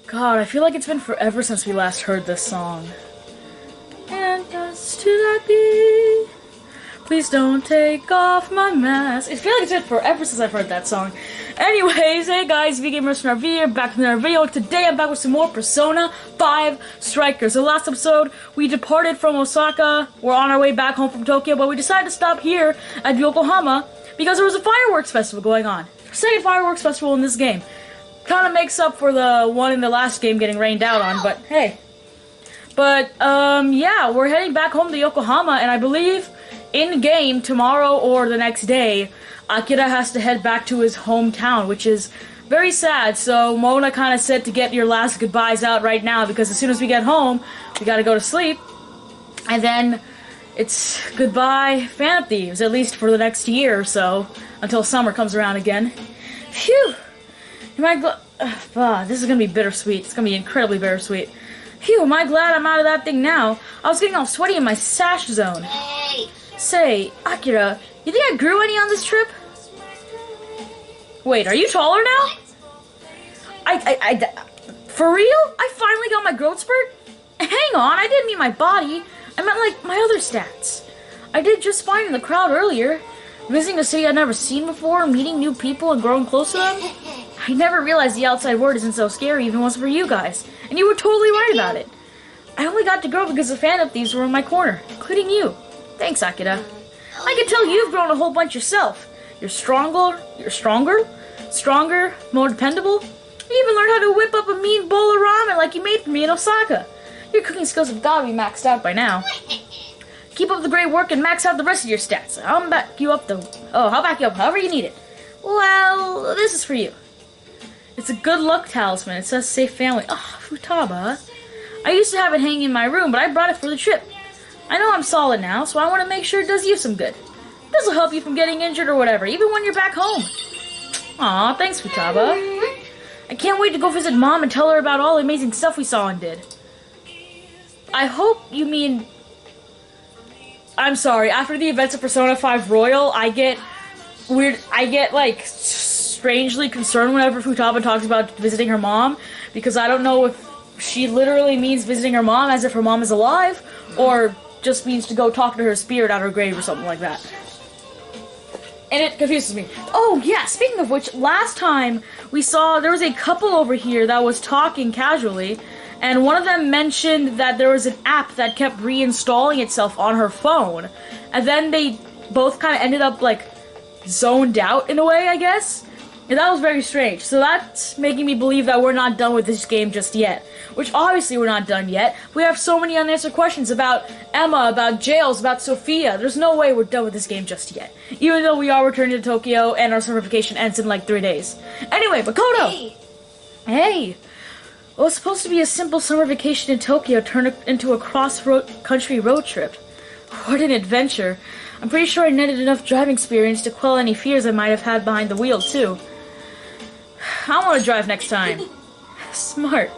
God, I feel like it's been forever since we last heard this song. And us to that be. Please don't take off my mask. I feel like it's been forever since I've heard that song. Anyways, hey guys, VGamersRV here, back with another video. Today I'm back with some more Persona 5 Strikers. So last episode, we departed from Osaka. We're on our way back home from Tokyo, but we decided to stop here at Yokohama because there was a fireworks festival going on. Second fireworks festival in this game. Kind of makes up for the one in the last game getting rained out on, but hey. But, yeah, we're heading back home to Yokohama, and I believe in-game tomorrow or the next day, Akira has to head back to his hometown, which is very sad. So Mona kind of said to get your last goodbyes out right now, because as soon as we get home, we gotta go to sleep. And then it's goodbye Phantom Thieves, at least for the next year or so, until summer comes around again. Phew! This is gonna be bittersweet. It's gonna be incredibly bittersweet. Phew, am I glad I'm out of that thing now. I was getting all sweaty in my sash zone. Hey! Say, Akira, you think I grew any on this trip? Wait, are you taller now? For real? I finally got my growth spurt? Hang on, I didn't mean my body. I meant, like, my other stats. I did just fine in the crowd earlier. Visiting a city I'd never seen before, meeting new people and growing close to them. I never realized the outside world isn't so scary even once for you guys. And you were totally right about it. I only got to grow because the Phantom Thieves were in my corner, including you. Thanks, Akira. I can tell you've grown a whole bunch yourself. You're stronger, more dependable. You even learned how to whip up a mean bowl of ramen like you made for me in Osaka. Your cooking skills have got to be maxed out by now. Keep up the great work and max out the rest of your stats. I'll back you up I'll back you up however you need it. Well, this is for you. It's a good luck talisman. It says safe family. Oh, Futaba. I used to have it hanging in my room, but I brought it for the trip. I know I'm solid now, so I want to make sure it does you some good. This will help you from getting injured or whatever, even when you're back home. Aw, thanks, Futaba. I can't wait to go visit Mom and tell her about all the amazing stuff we saw and did. I hope you mean... I'm sorry, after the events of Persona 5 Royal, I get, like, strangely concerned whenever Futaba talks about visiting her mom, because I don't know if she literally means visiting her mom as if her mom is alive, or just means to go talk to her spirit out of her grave or something like that. And it confuses me. Oh yeah, speaking of which, last time we saw there was a couple over here that was talking casually, and one of them mentioned that there was an app that kept reinstalling itself on her phone, and then they both kind of ended up like zoned out in a way, I guess. And that was very strange. So that's making me believe that we're not done with this game just yet. Which obviously we're not done yet. We have so many unanswered questions about Emma, about Jails, about Sophia. There's no way we're done with this game just yet. Even though we are returning to Tokyo and our summer vacation ends in like 3 days. Anyway, Makoto! Hey! It was supposed to be a simple summer vacation in Tokyo turned into a cross-country road trip. What an adventure. I'm pretty sure I netted enough driving experience to quell any fears I might have had behind the wheel, too. I want to drive next time. Smart.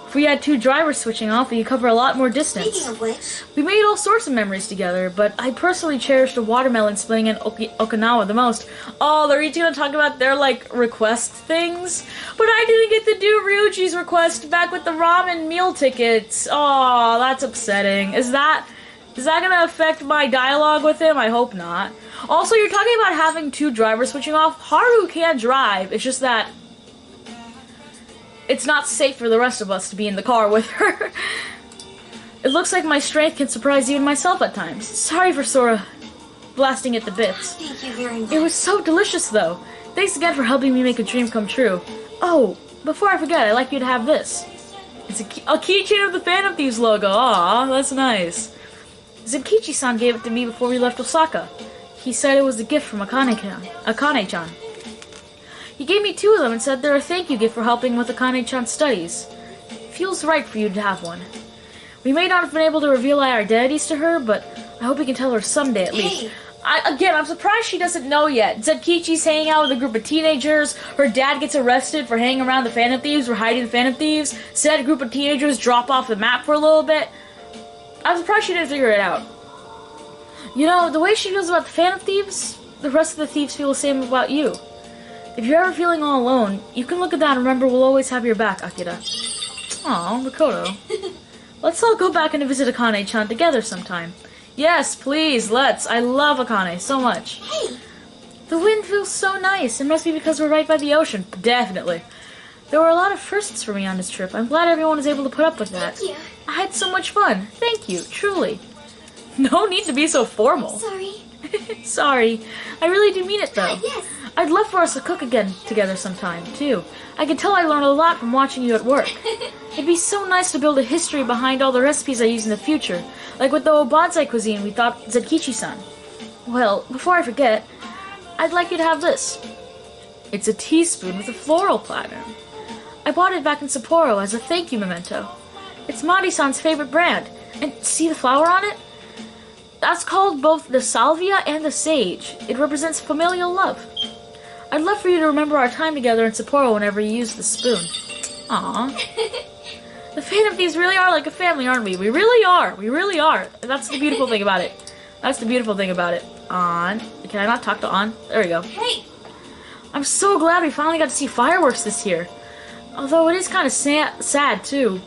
If we had 2 drivers switching off, we could cover a lot more distance. Speaking of which, We made all sorts of memories together, but I personally cherished the watermelon splitting in Okinawa the most. Oh, they're each gonna talk about their, like, request things? But I didn't get to do Ryuji's request back with the ramen meal tickets. Oh, that's upsetting. Is that gonna affect my dialogue with him? I hope not. Also, you're talking about having 2 drivers switching off. Haru can drive, it's just that it's not safe for the rest of us to be in the car with her. It looks like my strength can surprise even myself at times. Sorry for Sora blasting it to bits. thank you very much. It was so delicious, though. Thanks again for helping me make a dream come true. Oh, before I forget, I'd like you to have this. It's a keychain of the Phantom Thieves logo. Aw, that's nice. Zenkichi-san gave it to me before we left Osaka. He said it was a gift from Akane-chan. He gave me 2 of them and said they're a thank you gift for helping with Akane-chan's studies. Feels right for you to have one. We may not have been able to reveal our identities to her, but I hope we can tell her someday at least. I'm surprised she doesn't know yet. Zenkichi's hanging out with a group of teenagers. Her dad gets arrested for hanging around the Phantom Thieves, for hiding the Phantom Thieves. Said a group of teenagers drop off the map for a little bit. I'm surprised she didn't figure it out. You know, the way she feels about the Phantom Thieves, the rest of the thieves feel the same about you. If you're ever feeling all alone, you can look at that and remember we'll always have your back, Akira. Aw, Makoto. Let's all go back and visit Akane-chan together sometime. Yes, please, let's. I love Akane so much. Hey! The wind feels so nice. It must be because we're right by the ocean. Definitely. There were a lot of firsts for me on this trip. I'm glad everyone was able to put up with that. Thank you. I had so much fun. Thank you, truly. No need to be so formal. Sorry. Sorry. I really do mean it, though. Yes. I'd love for us to cook again together sometime, too. I can tell I learned a lot from watching you at work. It'd be so nice to build a history behind all the recipes I use in the future, like with the Obansai cuisine we taught Zetkichi-san. Well, before I forget, I'd like you to have this. It's a teaspoon with a floral pattern. I bought it back in Sapporo as a thank you memento. It's Mari-san's favorite brand, and see the flower on it? That's called both the salvia and the sage. It represents familial love. I'd love for you to remember our time together in Sapporo whenever you use the spoon. Aww. The Phantom Thieves really are like a family, aren't we? We really are. We really are. That's the beautiful thing about it. That's the beautiful thing about it. On. Can I not talk to On? There we go. Hey! I'm so glad we finally got to see fireworks this year. Although it is kind of sad, too.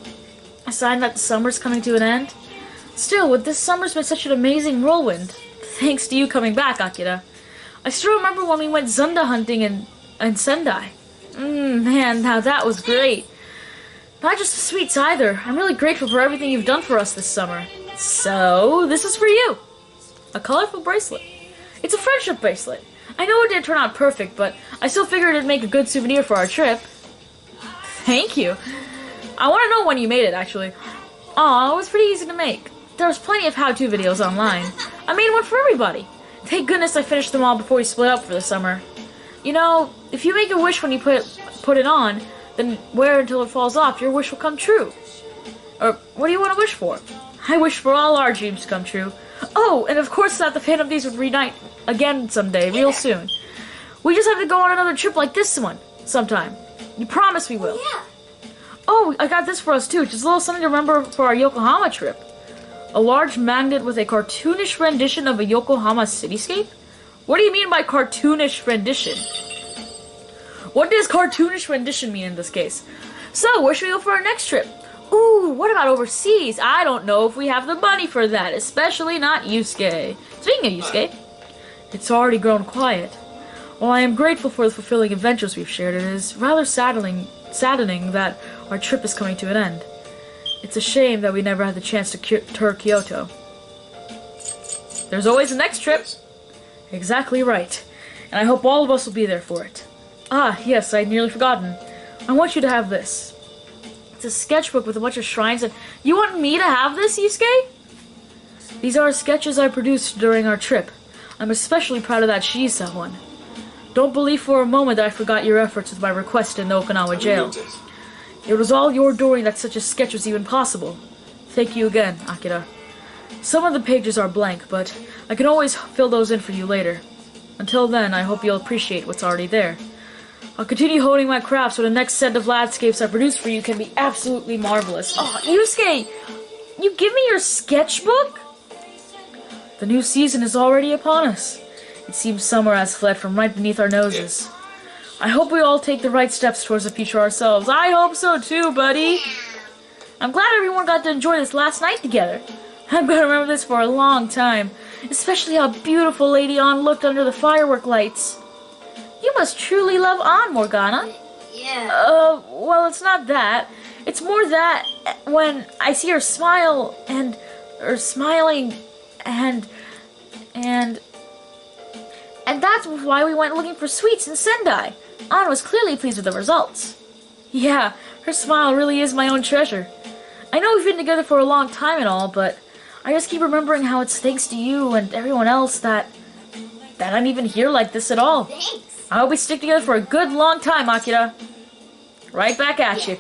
A sign that the summer's coming to an end. Still, with this summer's been such an amazing whirlwind. Thanks to you coming back, Akira. I still remember when we went Zunda hunting in Sendai. Man, now that was great. Not just the sweets either. I'm really grateful for everything you've done for us this summer. So, this is for you. A colorful bracelet. It's a friendship bracelet. I know it didn't turn out perfect, but I still figured it'd make a good souvenir for our trip. Thank you. I want to know when you made it, actually. Aw, it was pretty easy to make. There was plenty of how-to videos online. I made one for everybody. Thank goodness I finished them all before we split up for the summer. You know, if you make a wish when you put it on, then wear it until it falls off, your wish will come true. Or, what do you want to wish for? I wish for all our dreams to come true. Oh, and of course that the Phantom Thieves would reunite again someday, real soon. We just have to go on another trip like this one, sometime. You promise we will. Yeah. Oh, I got this for us too, just a little something to remember for our Yokohama trip. A large magnet with a cartoonish rendition of a Yokohama cityscape? What do you mean by cartoonish rendition? What does cartoonish rendition mean in this case? So, where should we go for our next trip? Ooh, what about overseas? I don't know if we have the money for that, especially not Yusuke. Speaking of Yusuke, it's already grown quiet. While I am grateful for the fulfilling adventures we've shared, it is rather saddening that our trip is coming to an end. It's a shame that we never had the chance to tour Kyoto. There's always a next trip. Exactly right. And I hope all of us will be there for it. Ah, yes, I'd nearly forgotten. I want you to have this. It's a sketchbook with a bunch of shrines and... You want me to have this, Yusuke? These are sketches I produced during our trip. I'm especially proud of that Shiisa one. Don't believe for a moment that I forgot your efforts with my request in the Okinawa jail. It was all your doing that such a sketch was even possible. Thank you again, Akira. Some of the pages are blank, but I can always fill those in for you later. Until then, I hope you'll appreciate what's already there. I'll continue honing my craft so the next set of landscapes I produce for you can be absolutely marvelous. Oh, Yusuke! You give me your sketchbook? The new season is already upon us. It seems summer has fled from right beneath our noses. I hope we all take the right steps towards the future ourselves. I hope so too, buddy. I'm glad everyone got to enjoy this last night together. I'm going to remember this for a long time. Especially how beautiful Lady Ann looked under the firework lights. You must truly love Ann, Morgana. Yeah. Well, it's not that. It's more that when I see her smile and... or smiling and that's why we went looking for sweets in Sendai. Ann was clearly pleased with the results. Yeah, her smile really is my own treasure. I know we've been together for a long time and all, but I just keep remembering how it's thanks to you and everyone else that I'm even here like this at all. Thanks. I hope we stick together for a good long time, Akira. Right back at you.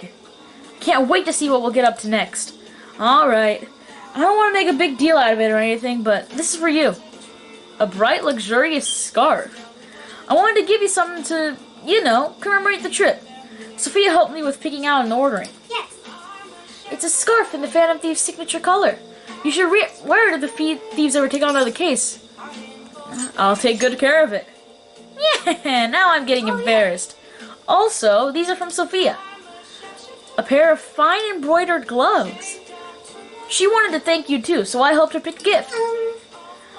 Can't wait to see what we'll get up to next. Alright. I don't want to make a big deal out of it or anything, but this is for you. A bright, luxurious scarf. I wanted to give you something to, you know, commemorate the trip. Sophia helped me with picking out and ordering. Yes. It's a scarf in the Phantom Thief's signature color. You should wear it if the thieves ever take it out of the case. I'll take good care of it. Yeah, now I'm getting embarrassed. Also, these are from Sophia. a pair of fine embroidered gloves. She wanted to thank you too, so I helped her pick a gift.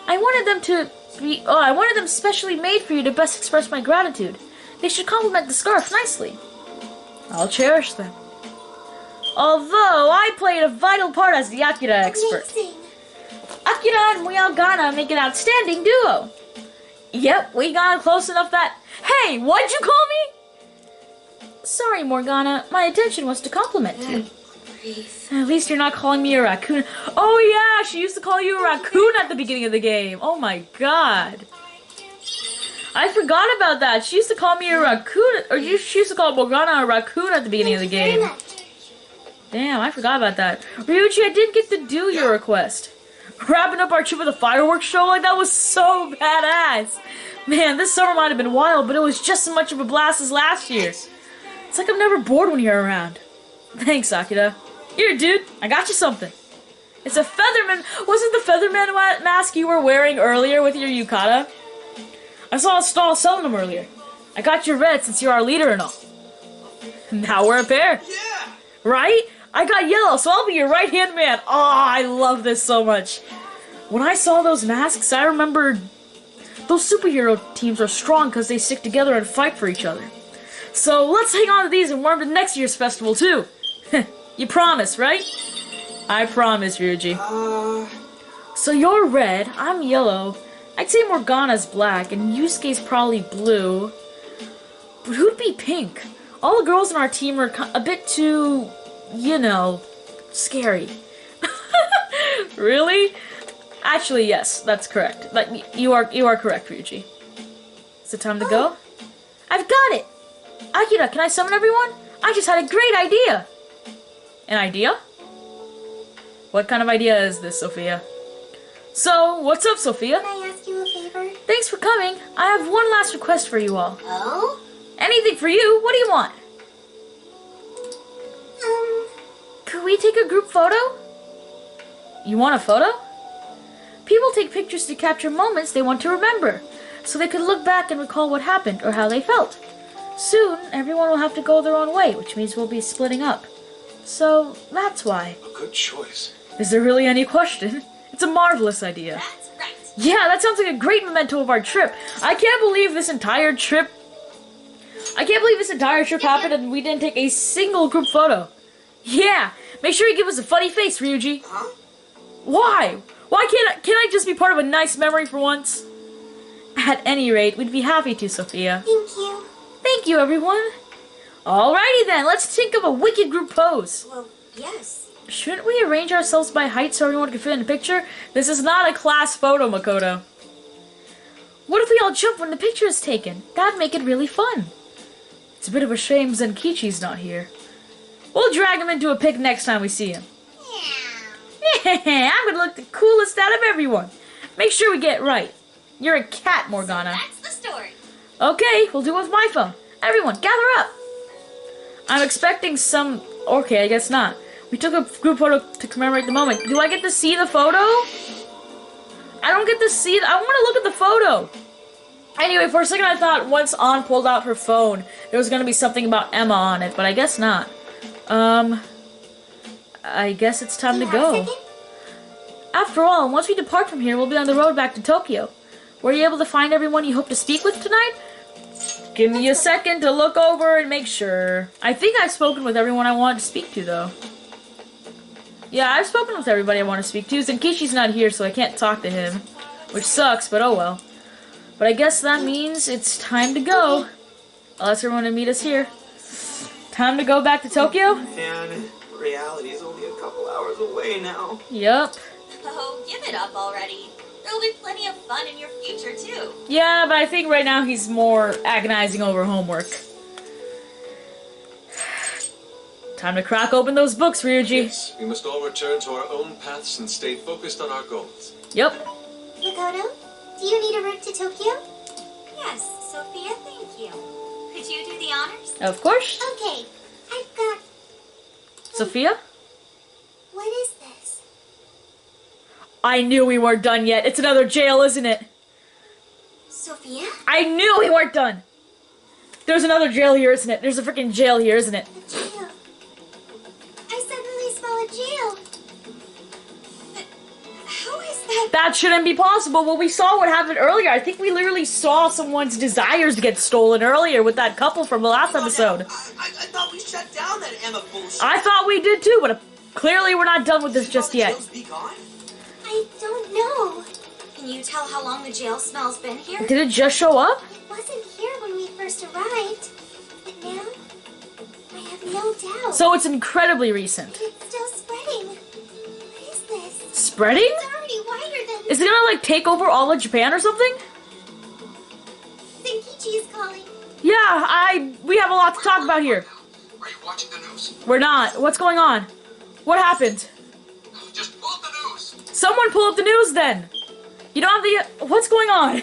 I wanted them specially made for you to best express my gratitude. They should complement the scarf nicely. I'll cherish them. Although I played a vital part as the Akira expert. Akira and Morgana make an outstanding duo. Yep, we got close enough that... Hey, what'd you call me? Sorry, Morgana. My intention was to compliment you. At least you're not calling me a raccoon. Oh yeah, she used to call you a raccoon at the beginning of the game. Oh my god. I forgot about that. She used to call me a raccoon, or she used to call Morgana a raccoon at the beginning of the game. Damn, I forgot about that. Ryuji, I didn't get to do your request. Wrapping up our trip with a fireworks show, like that was so badass. Man, this summer might have been wild, but it was just as much of a blast as last year. It's like I'm never bored when you're around. Thanks, Akira. Here, dude, I got you something. It's a Featherman. Wasn't the Featherman mask you were wearing earlier with your yukata? I saw a stall selling them earlier. I got your red since you're our leader and all. Now we're a pair. Yeah! Right? I got yellow, so I'll be your right-hand man. Oh, I love this so much. When I saw those masks, I remembered those superhero teams are strong because they stick together and fight for each other. So let's hang on to these and warm to next year's festival, too. You promise, right? I promise, Ryuji. So you're red, I'm yellow. I'd say Morgana's black, and Yusuke's probably blue. But who'd be pink? All the girls in our team are a bit too, you know, scary. Really? Actually, yes, that's correct. Like, you are correct, Ryuji. Is it time to go? I've got it! Akira, can I summon everyone? I just had a great idea! An idea? What kind of idea is this, Sophia? So, what's up, Sophia? Can I ask you a favor? Thanks for coming. I have one last request for you all. Oh? Anything for you. What do you want? Could we take a group photo? You want a photo? People take pictures to capture moments they want to remember, so they can look back and recall what happened or how they felt. Soon, everyone will have to go their own way, which means we'll be splitting up. So, that's why. A good choice. Is there really any question? It's a marvelous idea. That's right. Yeah, that sounds like a great memento of our trip. I can't believe this entire trip happened and we didn't take a single group photo. Yeah, make sure you give us a funny face, Ryuji. Huh? Why? Why can't I just be part of a nice memory for once? At any rate, we'd be happy to, Sophia. Thank you. Thank you, everyone. Alrighty then, let's think of a wicked group pose. Well, yes. Shouldn't we arrange ourselves by height so everyone can fit in the picture? This is not a class photo, Makoto. What if we all jump when the picture is taken? That'd make it really fun. It's a bit of a shame Zenkichi's not here. We'll drag him into a pic next time we see him. Yeah. I'm gonna look the coolest out of everyone. Make sure we get it right. You're a cat, Morgana. That's the story. Okay, we'll do it with my phone. Everyone, gather up. I'm expecting some... Okay, I guess not. We took a group photo to commemorate the moment. Do I get to see the photo? I don't get to see... I want to look at the photo. Anyway, for a second I thought once Ann pulled out her phone, there was going to be something about Emma on it, but I guess not. I guess it's time to go. After all, once we depart from here, we'll be on the road back to Tokyo. Were you able to find everyone you hope to speak with tonight? Give me a second to look over and make sure. I think I've spoken with everyone I wanted to speak to, though. Yeah, I've spoken with everybody I want to speak to. Zenkishi's not here, so I can't talk to him. Which sucks, but oh well. But I guess that means it's time to go. I'll ask everyone to meet us here. Time to go back to Tokyo? And reality is only a couple hours away now. Yup. Oh, give it up already. There'll be plenty of fun in your future, too. Yeah, but I think right now he's more agonizing over homework. Time to crack open those books, Ryuji. Yes, we must all return to our own paths and stay focused on our goals. Yep. Makoto, do you need a route to Tokyo? Yes, Sophia, thank you. Could you do the honors? Of course. Okay, I've got... Sophia? What is this? I knew we weren't done yet. It's another jail, isn't it? Sophia? I knew we weren't done. There's another jail here, isn't it? There's a freaking jail here, isn't it? The jail. That shouldn't be possible. Well, we saw what happened earlier. I think we literally saw someone's desires get stolen earlier with that couple from the last episode. I thought we shut down that Emma bullshit. I thought we did too, but clearly we're not done with this just yet. I don't know. Can you tell how long the jail smell's been here? Did it just show up? It wasn't here when we first arrived. But now, I have no doubt. So it's incredibly recent. It's still spreading. What is this? Spreading? It's already wider than... Is it gonna like take over all of Japan or something? Zenkichi's calling. Yeah, we have a lot to talk about here. Are you watching the news? We're not. What's going on? What happened? Just pull up the news. Someone pull up the news then. You don't have the... What's going on?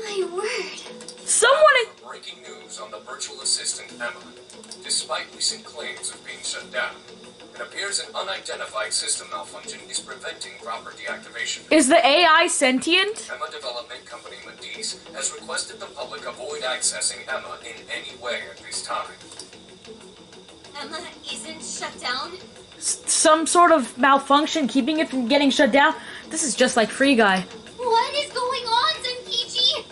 My word. Someone... Breaking news on the virtual assistant Emma. Despite recent claims of being shut down, it appears an unidentified system malfunction is preventing proper deactivation. Is the AI sentient? Emma development company Mediz has requested the public avoid accessing Emma in any way at this time. Emma isn't shut down? Some sort of malfunction keeping it from getting shut down? This is just like Free Guy. What is going on, Zenkichi?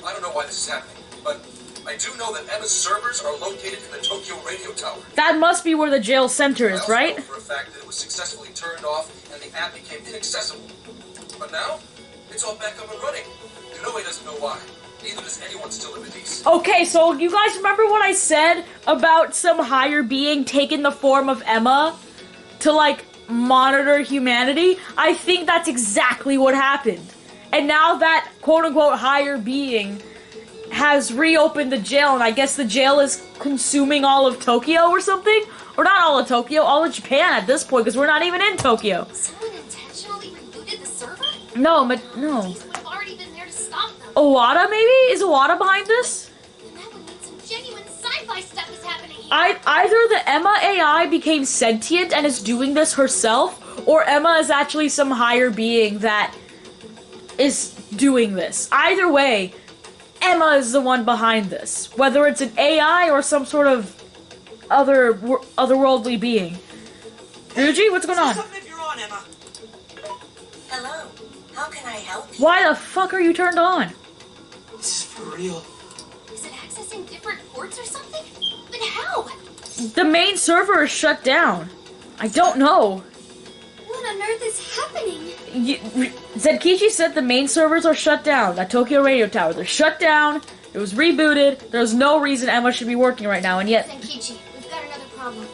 I don't know why this is happening, but I do know that Emma's servers are located in the Tokyo radio tower. That must be where the jail center I is, also right? know for a fact that it was successfully turned off and the app became inaccessible. But now, it's all back up and running. Inoue doesn't know why. Neither does anyone still in Mediz. Okay, so you guys remember what I said about some higher being taking the form of Emma to, like, monitor humanity? I think that's exactly what happened. And now that quote-unquote higher being has reopened the jail, and I guess the jail is consuming all of Tokyo or something? Or not all of Tokyo, all of Japan at this point, because we're not even in Tokyo. Someone intentionally rebooted the server? No, but no. These would have already been there to stop them. Owada, maybe? Is Owada behind this? And that would mean some genuine sci-fi stuff is happening here. Either the Emma AI became sentient and is doing this herself, or Emma is actually some higher being that is doing this. Either way, Emma is the one behind this. Whether it's an AI or some sort of otherworldly being. Ryuji, what's going on? Something if you're on, Emma. Hello. How can I help you? Why the fuck are you turned on? This is for real. Is it accessing different ports or something? But how? The main server is shut down. I don't know. What on earth is happening? Zenkichi said the main servers are shut down. That Tokyo radio tower, they're shut down. It was rebooted. There's no reason Emma should be working right now, and yet... Zenkichi, we've got another problem.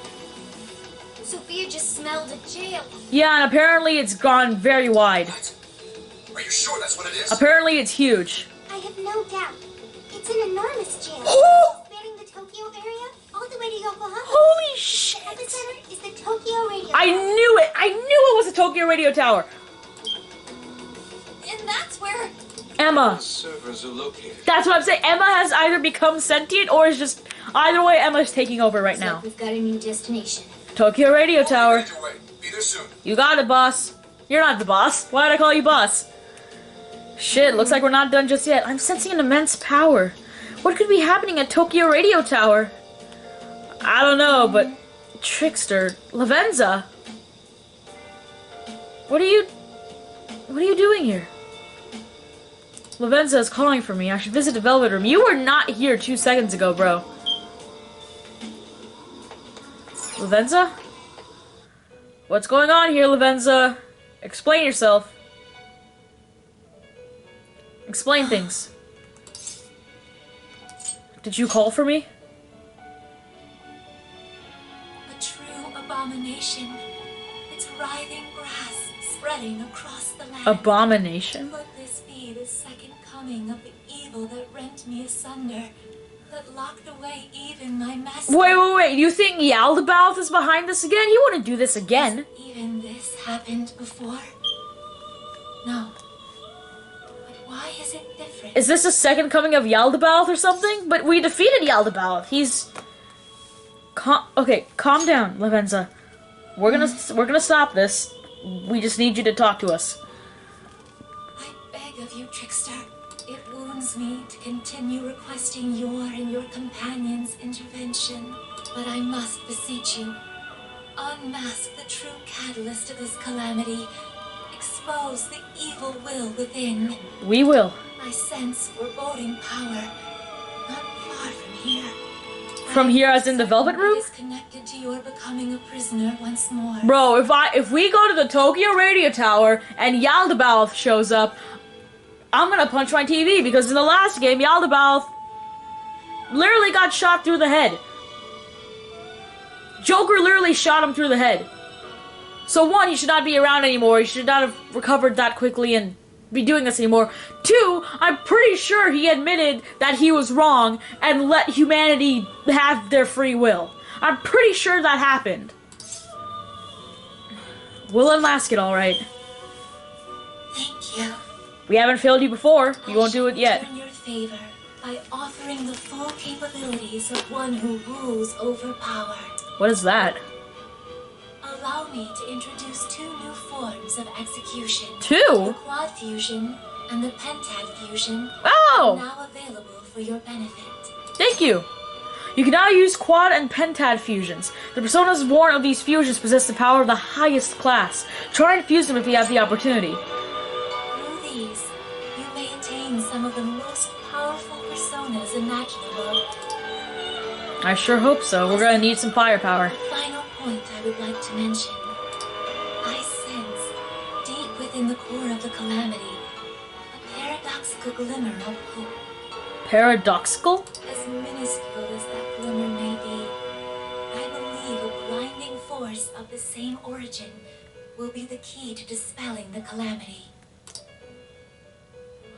Sophia just smelled a jail. Yeah, and apparently it's gone very wide. What? Are you sure that's what it is? Apparently it's huge. I have no doubt. It's an enormous jail. Oh! Spanning the Tokyo area all the way to Yokohama. Holy shit! The epicenter is the Tokyo radio I tower. knew it! I knew it was a Tokyo radio tower! And that's where... Emma. Servers are located. That's what I'm saying. Emma has either become sentient or is just... Either way, Emma's taking over right now. We've got a new destination. Tokyo radio tower. Either way, be there soon. You got it, boss. You're not the boss. Why did I call you boss? Shit, looks like we're not done just yet. I'm sensing an immense power. What could be happening at Tokyo radio tower? I don't know, but... Trickster. Lavenza. What are you doing here? Lavenza is calling for me. I should visit the Velvet Room. You were not here 2 seconds ago, bro. Lavenza? What's going on here, Lavenza? Explain yourself. Explain things. Did you call for me? A true abomination. Its writhing grass spreading across the land. Abomination? Could this be the second coming of the evil that rent me asunder, that locked away even my master? Wait. You think Yaldabaoth is behind this again? He wouldn't do this again. Even this happened before? No. But why is it different? Is this the second coming of Yaldabaoth or something? But we defeated Yaldabaoth. He's... Okay, calm down, Lavenza. We're gonna stop this. We just need you to talk to us. I beg of you, Trickster. It wounds me to continue requesting your and your companion's intervention. But I must beseech you, unmask the true catalyst of this calamity. expose the evil will within. We will. I sense foreboding power not far from here. From here as in the Velvet Room? It is connected to your becoming a prisoner once more. Bro, if we go to the Tokyo Radio Tower and Yaldabaoth shows up, I'm gonna punch my TV because in the last game, Yaldabaoth literally got shot through the head. Joker literally shot him through the head. So one, he should not be around anymore. He should not have recovered that quickly and be doing this anymore. Two, I'm pretty sure he admitted that he was wrong and let humanity have their free will. I'm pretty sure that happened. We'll unmask it, alright. Thank you. We haven't failed you before. You won't do it yet. In your favor by offering the full capabilities of one who rules over power. What is that? Allow me to introduce two new forms of execution. The Two? quad fusion and the pentad fusion Oh! are now available for your benefit. Thank you. You can now use quad and pentad fusions. The personas born of these fusions possess the power of the highest class. Try and fuse them if you have the opportunity. Through these, you may attain some of the most powerful personas imaginable. I sure hope so. We're gonna need some firepower. The final point I would like to mention. I sense, deep within the core of the calamity, a paradoxical glimmer of hope. Paradoxical? As minuscule as that glimmer may be, I believe a blinding force of the same origin will be the key to dispelling the calamity.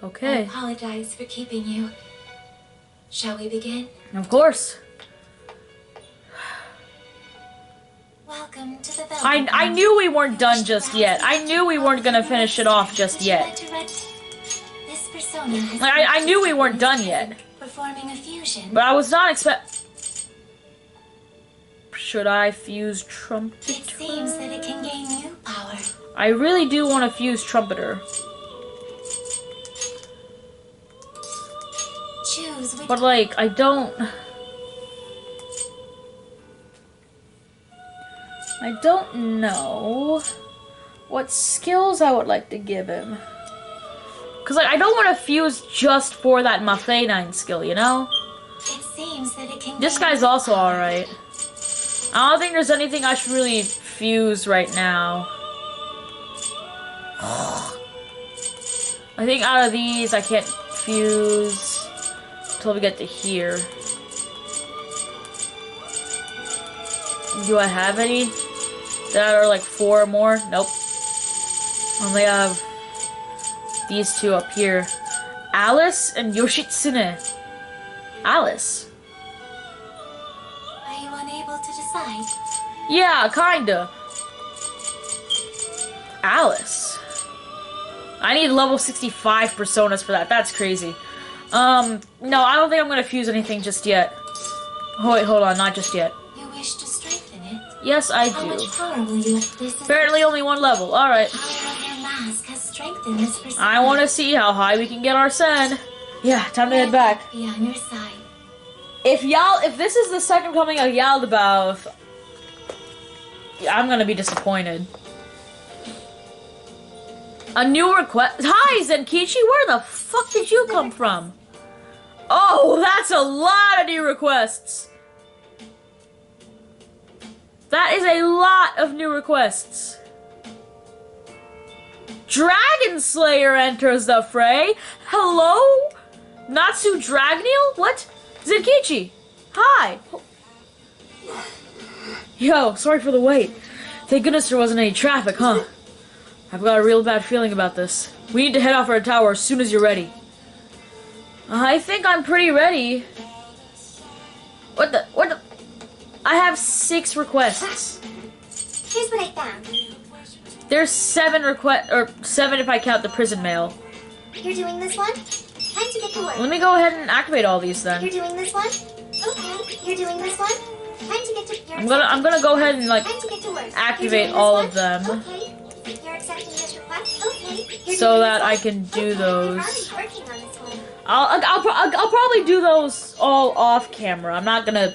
I Okay. apologize for keeping you. Shall we begin? Of course. Welcome to the Velvet I Room. knew we weren't done just yet. I knew we weren't gonna finish it off just Would you like yet. to read? This persona has Like, I knew we weren't done yet. performing a fusion. But I was not expect. Should I fuse It Trumpeter? seems that it can gain new power. I really do want to fuse Trumpeter. Choose which But like, I don't know what skills I would like to give him. Cause like, I don't want to fuse just for that Mafei skill, you know? it seems that it can This gain guy's new also power. alright. I don't think there's anything I should really fuse right now. I think out of these, I can't fuse until we get to here. Do I have any that are like 4 or more? Nope. Only have these two up here. Alice and Yoshitsune. Alice? Are you unable to decide? Yeah, kinda. Alice. I need level 65 personas for that. That's crazy. No, I don't think I'm gonna fuse anything just yet. Oh, wait, hold on, not just yet. You wish to strengthen it? Yes, I How do. much power will you this is Apparently only 1 level. Alright. the power of your mask has strengthened this persona. I want to see how high we can get our sen. Yeah, time to head back. Be on your side. If this is the second coming of Yaldabaoth, I'm gonna be disappointed. A new request. Hi, Zenkichi. Where the fuck did you come from? Oh, that's a lot of new requests. That is a lot of new requests. Dragon Slayer enters the fray. Hello? Natsu Dragneel? What? Zenkichi. Hi. Yo, sorry for the wait. Thank goodness there wasn't any traffic, huh? I've got a real bad feeling about this. We need to head off our tower as soon as you're ready. I think I'm pretty ready. What the? I have 6 requests. Here's what I found. There's 7 or 7 if I count the prison mail. You're doing this one? Time to get to work. Let me go ahead and activate all these then. You're doing this one? Okay. You're doing this one? Time to get to I'm gonna go ahead and like Time to get to work. activate You're doing all this of them. one? Okay. You're accepting this request? Okay. You're So doing that this I one? can do Okay. those. You're already working on this one. I'll probably do those all off camera. I'm not gonna,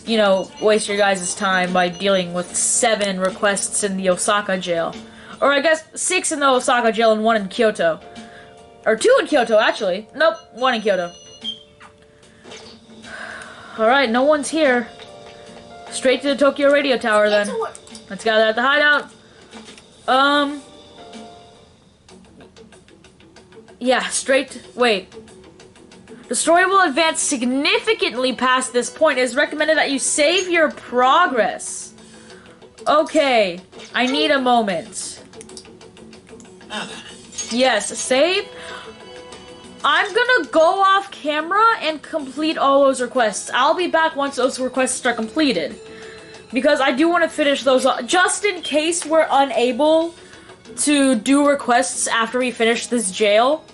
you know, waste your guys' time by dealing with 7 requests in the Osaka jail. Or I guess 6 in the Osaka jail and 1 in Kyoto. Or 2 in Kyoto, actually. Nope, 1 in Kyoto. Alright, no one's here. Straight to the Tokyo radio tower then. Let's gather at the hideout. Yeah, wait. The story will advance significantly past this point. It is recommended that you save your progress. Okay, I need a moment. Now then. Yes, save. I'm gonna go off camera and complete all those requests. I'll be back once those requests are completed. Because I do want to finish those just in case we're unable to do requests after we finish this jail.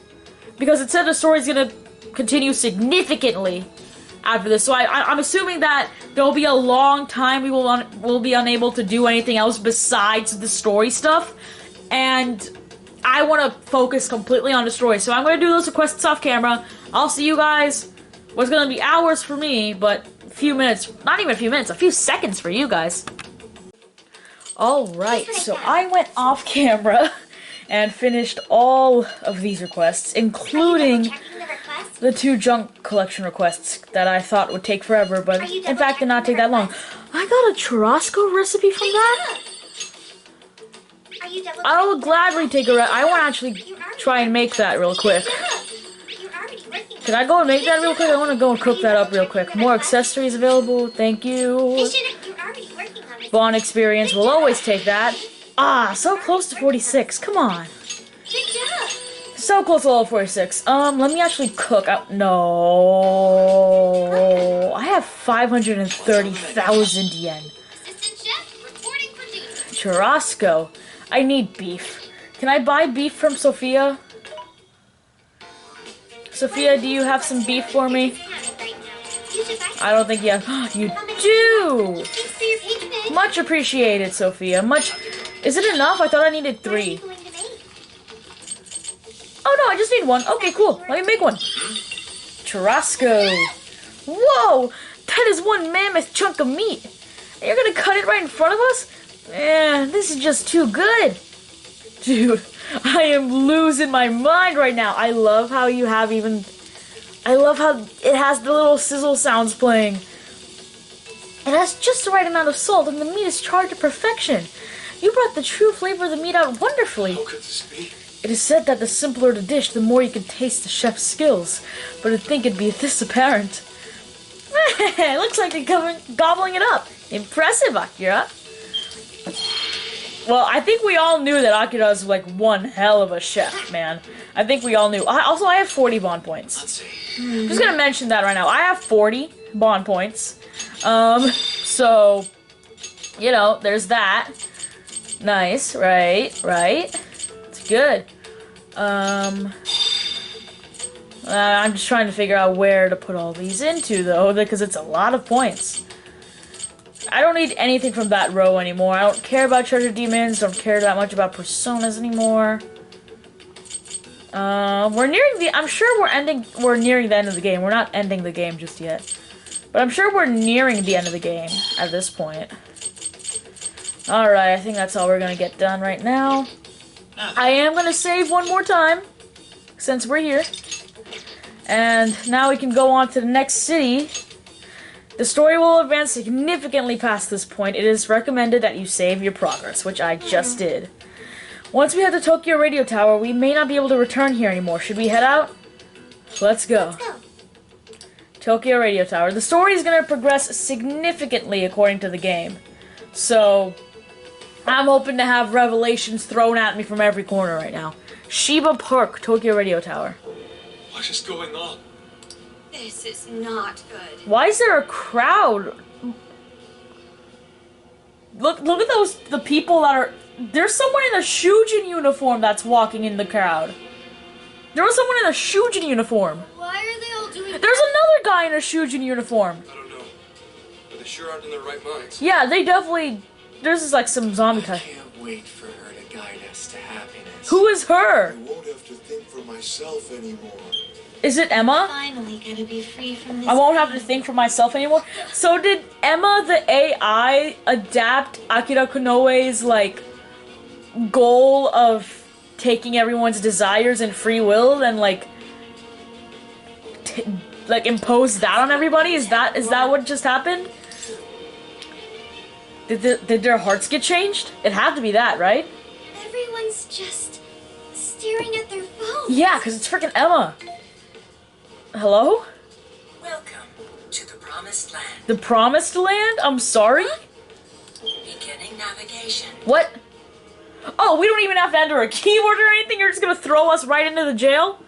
Because it said the story's gonna continue significantly after this. So I'm assuming that there'll be a long time we will be unable to do anything else besides the story stuff. And I want to focus completely on the story. So I'm going to do those requests off camera. I'll see you guys. What's going to be hours for me, but a few minutes, not even a few minutes, a few seconds for you guys. Alright, so I went off camera and finished all of these requests, including the 2 junk collection requests that I thought would take forever, but in fact did not take that long. I got a churrasco recipe from that? I will gladly take I want to actually try and make that real quick. Can I go and make that real quick? I want to go and cook that up real quick. More accessories available, thank you. Bond experience, we'll always take that. Ah, so close to 46, come on. So close to level 46. Let me actually cook. No. I have 530,000 yen. Churrasco. I need beef. Can I buy beef from Sophia? Sophia, do you have some beef for me? I don't think you have. You do! Much appreciated, Sophia. Is it enough? I thought I needed 3. Oh no, I just need 1. Okay, cool. Let me make one. Churrasco. Whoa! That is 1 mammoth chunk of meat. And you're gonna cut it right in front of us? Man, this is just too good. Dude, I am losing my mind right now. I love how you have I love how it has the little sizzle sounds playing. It has just the right amount of salt, and the meat is charred to perfection. You brought the true flavor of the meat out wonderfully. How could this be? It is said that the simpler the dish, the more you can taste the chef's skills. But I think it'd be this apparent. It looks like they're gobbling it up. Impressive, Akira. Well, I think we all knew that Akira's like one hell of a chef, man. I think we all knew. Also, I have 40 bond points. Let's see. Just gonna mention that right now. I have 40 bond points. So, you know, there's that. Nice, right. It's good. I'm just trying to figure out where to put all these into, though, because it's a lot of points. I don't need anything from that row anymore. I don't care about treasure demons. Don't care that much about personas anymore. We're nearing I'm sure we're nearing the end of the game. We're not ending the game just yet. But I'm sure we're nearing the end of the game at this point. Alright, I think that's all we're gonna get done right now. I am gonna save one more time, since we're here. And now we can go on to the next city. The story will advance significantly past this point. It is recommended that you save your progress, which I just did. Once we head to Tokyo Radio Tower, we may not be able to return here anymore. Should we head out? Let's go. Tokyo Radio Tower. The story is going to progress significantly according to the game. So, I'm hoping to have revelations thrown at me from every corner right now. Shiba Park, Tokyo Radio Tower. What is going on? This is not good. Why is there a crowd? Look at the people that are... There's someone in a Shujin uniform that's walking in the crowd. There was someone in a Shujin uniform. Why are they all doing There's another guy in a Shujin uniform. I don't know. But they sure aren't in their right minds. Yeah, they definitely... There's just like some zombie type. I can't wait for her to guide us to happiness. Who is her? I won't have to think for myself anymore. Is it Emma? finally gonna be free from this? I won't have to think for myself anymore. So did Emma the AI adapt Akira Konoe's like goal of taking everyone's desires and free will and like impose that on everybody? Is that what just happened? Did their hearts get changed? It had to be that, right? Everyone's just staring at their phones. Yeah, because it's freaking Emma. Hello? Welcome to the Promised Land. The Promised Land? I'm sorry? Beginning navigation. What? Oh, we don't even have to enter a keyword or anything? You're just gonna throw us right into the jail?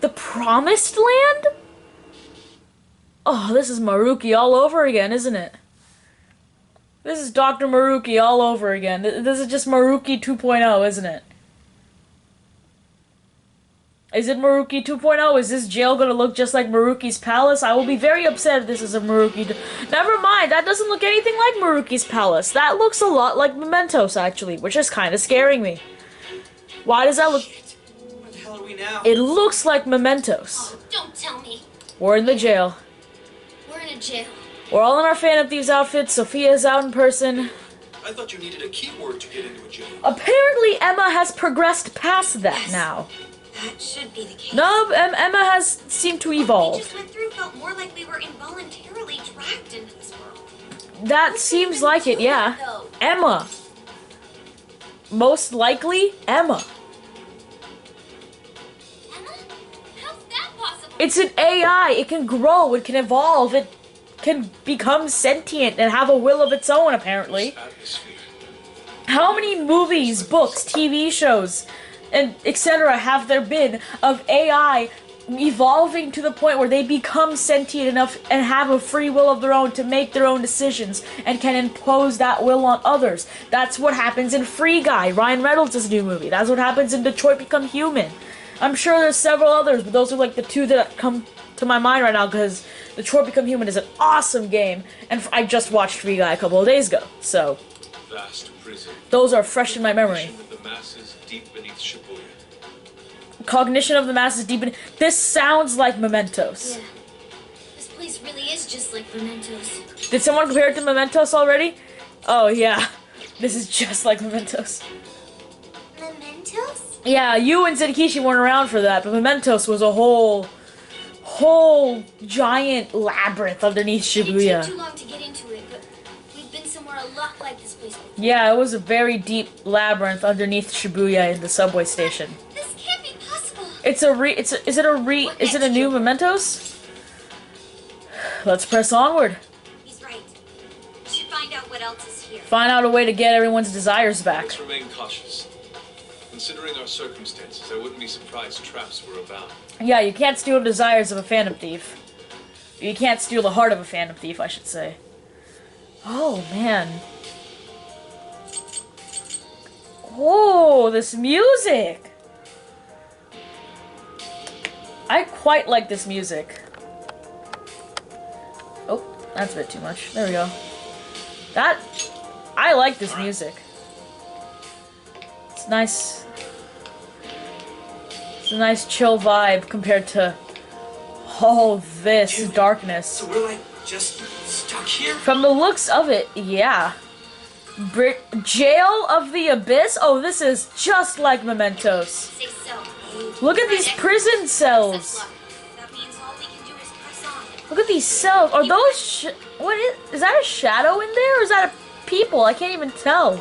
The Promised Land? Oh, this is Maruki all over again, isn't it? This is Dr. Maruki all over again. This is just Maruki 2.0, isn't it? Is it Maruki 2.0? Is this jail gonna look just like Maruki's palace? I will be very upset if this is a Maruki. Never mind, that doesn't look anything like Maruki's palace. That looks a lot like Mementos, actually, which is kind of scaring me. Why does that look... Where the hell are we now? It looks like Mementos. Oh, don't tell me. We're in the jail. We're in a jail. We're all in our Phantom Thieves outfits. Sophia's out in person. I thought you needed a keyword to get into a jail. Apparently, Emma has progressed past that now. That should be the case. No, Emma has seemed to What we evolve. just went through felt more like we were involuntarily dragged into this world. That seems like it, yeah. Emma. Most likely, Emma. Emma? How's that possible? It's an AI. It can grow. It can evolve. It can become sentient and have a will of its own, apparently. Atmosphere. How many movies, books, TV shows, and etc. have there been of AI evolving to the point where they become sentient enough and have a free will of their own to make their own decisions and can impose that will on others? That's what happens in Free Guy, Ryan Reynolds' new movie. That's what happens in Detroit Become Human. I'm sure there's several others, but those are like the two that come to my mind right now because Detroit Become Human is an awesome game, and I just watched Free Guy a couple of days ago, so Vast prison. those are fresh in my memory. Cognition of the masses deep beneath Shibuya. Cognition of the masses deep in... This sounds like Mementos. Yeah. This place really is just like Mementos. Did someone compare it to Mementos already? Oh, yeah. This is just like Mementos. Mementos? Yeah, you and Zenkishi weren't around for that, but Mementos was a whole giant labyrinth underneath It Shibuya. took too long to get into it, but we've been somewhere a lot like this place before. Yeah, it was a very deep labyrinth underneath Shibuya in the subway station. This can't be possible. Is it a new Mementos? Let's press onward. He's right. We should find out what else is here. Find out a way to get everyone's desires back. Let's remain cautious. Considering our circumstances, I wouldn't be surprised traps were about. Yeah, you can't steal the desires of a Phantom Thief. You can't steal the heart of a Phantom Thief, I should say. Oh, man. Oh, this music! I quite like this music. Oh, that's a bit too much. There we go. I like this music. It's nice. It's a nice chill vibe compared to all this darkness. So we're like just stuck here? From the looks of it, yeah. Jail of the Abyss? Oh, this is just like Mementos. Say so. Look at these prison cells. That means all we can do is press on. Look at these cells. Are those what is that a shadow in there or is that a people? I can't even tell.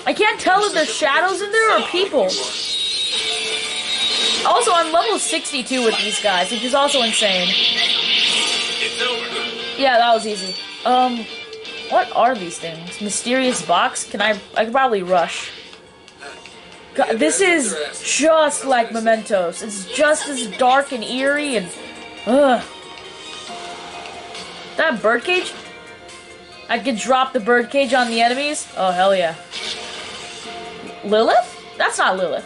I can't tell if there's shadows in there or people. Also, I'm level 62 with these guys, which is also insane. It's over. Yeah, that was easy. What are these things? Mysterious box? I could probably rush. God, this is just like Mementos. It's just as dark and eerie and... Ugh. That birdcage? I could drop the birdcage on the enemies? Oh, hell yeah. Lilith? That's not Lilith.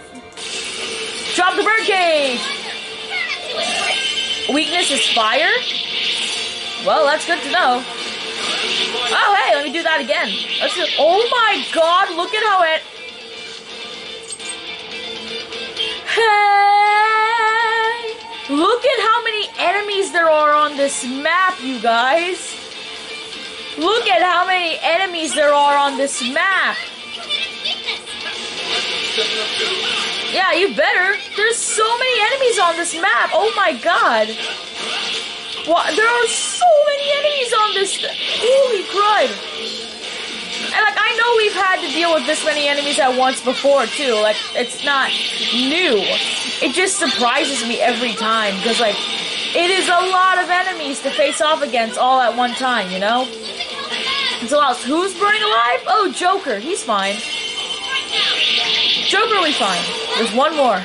Drop the birdcage! Weakness is fire? Well, that's good to know. Oh, hey, let me do that again. Oh my god, look at how it... Hey! Look at how many enemies there are on this map, you guys. Look at how many enemies there are on this map. stepping up too? Yeah, you better. There's so many enemies on this map. Oh my god. What? There are so many enemies on this. Holy crud. And like, I know we've had to deal with this many enemies at once before too. Like, it's not new. It just surprises me every time because like, it is a lot of enemies to face off against all at one time, you know? So else, who's burning alive? Oh, Joker. He's fine. Joker will be fine. There's one more.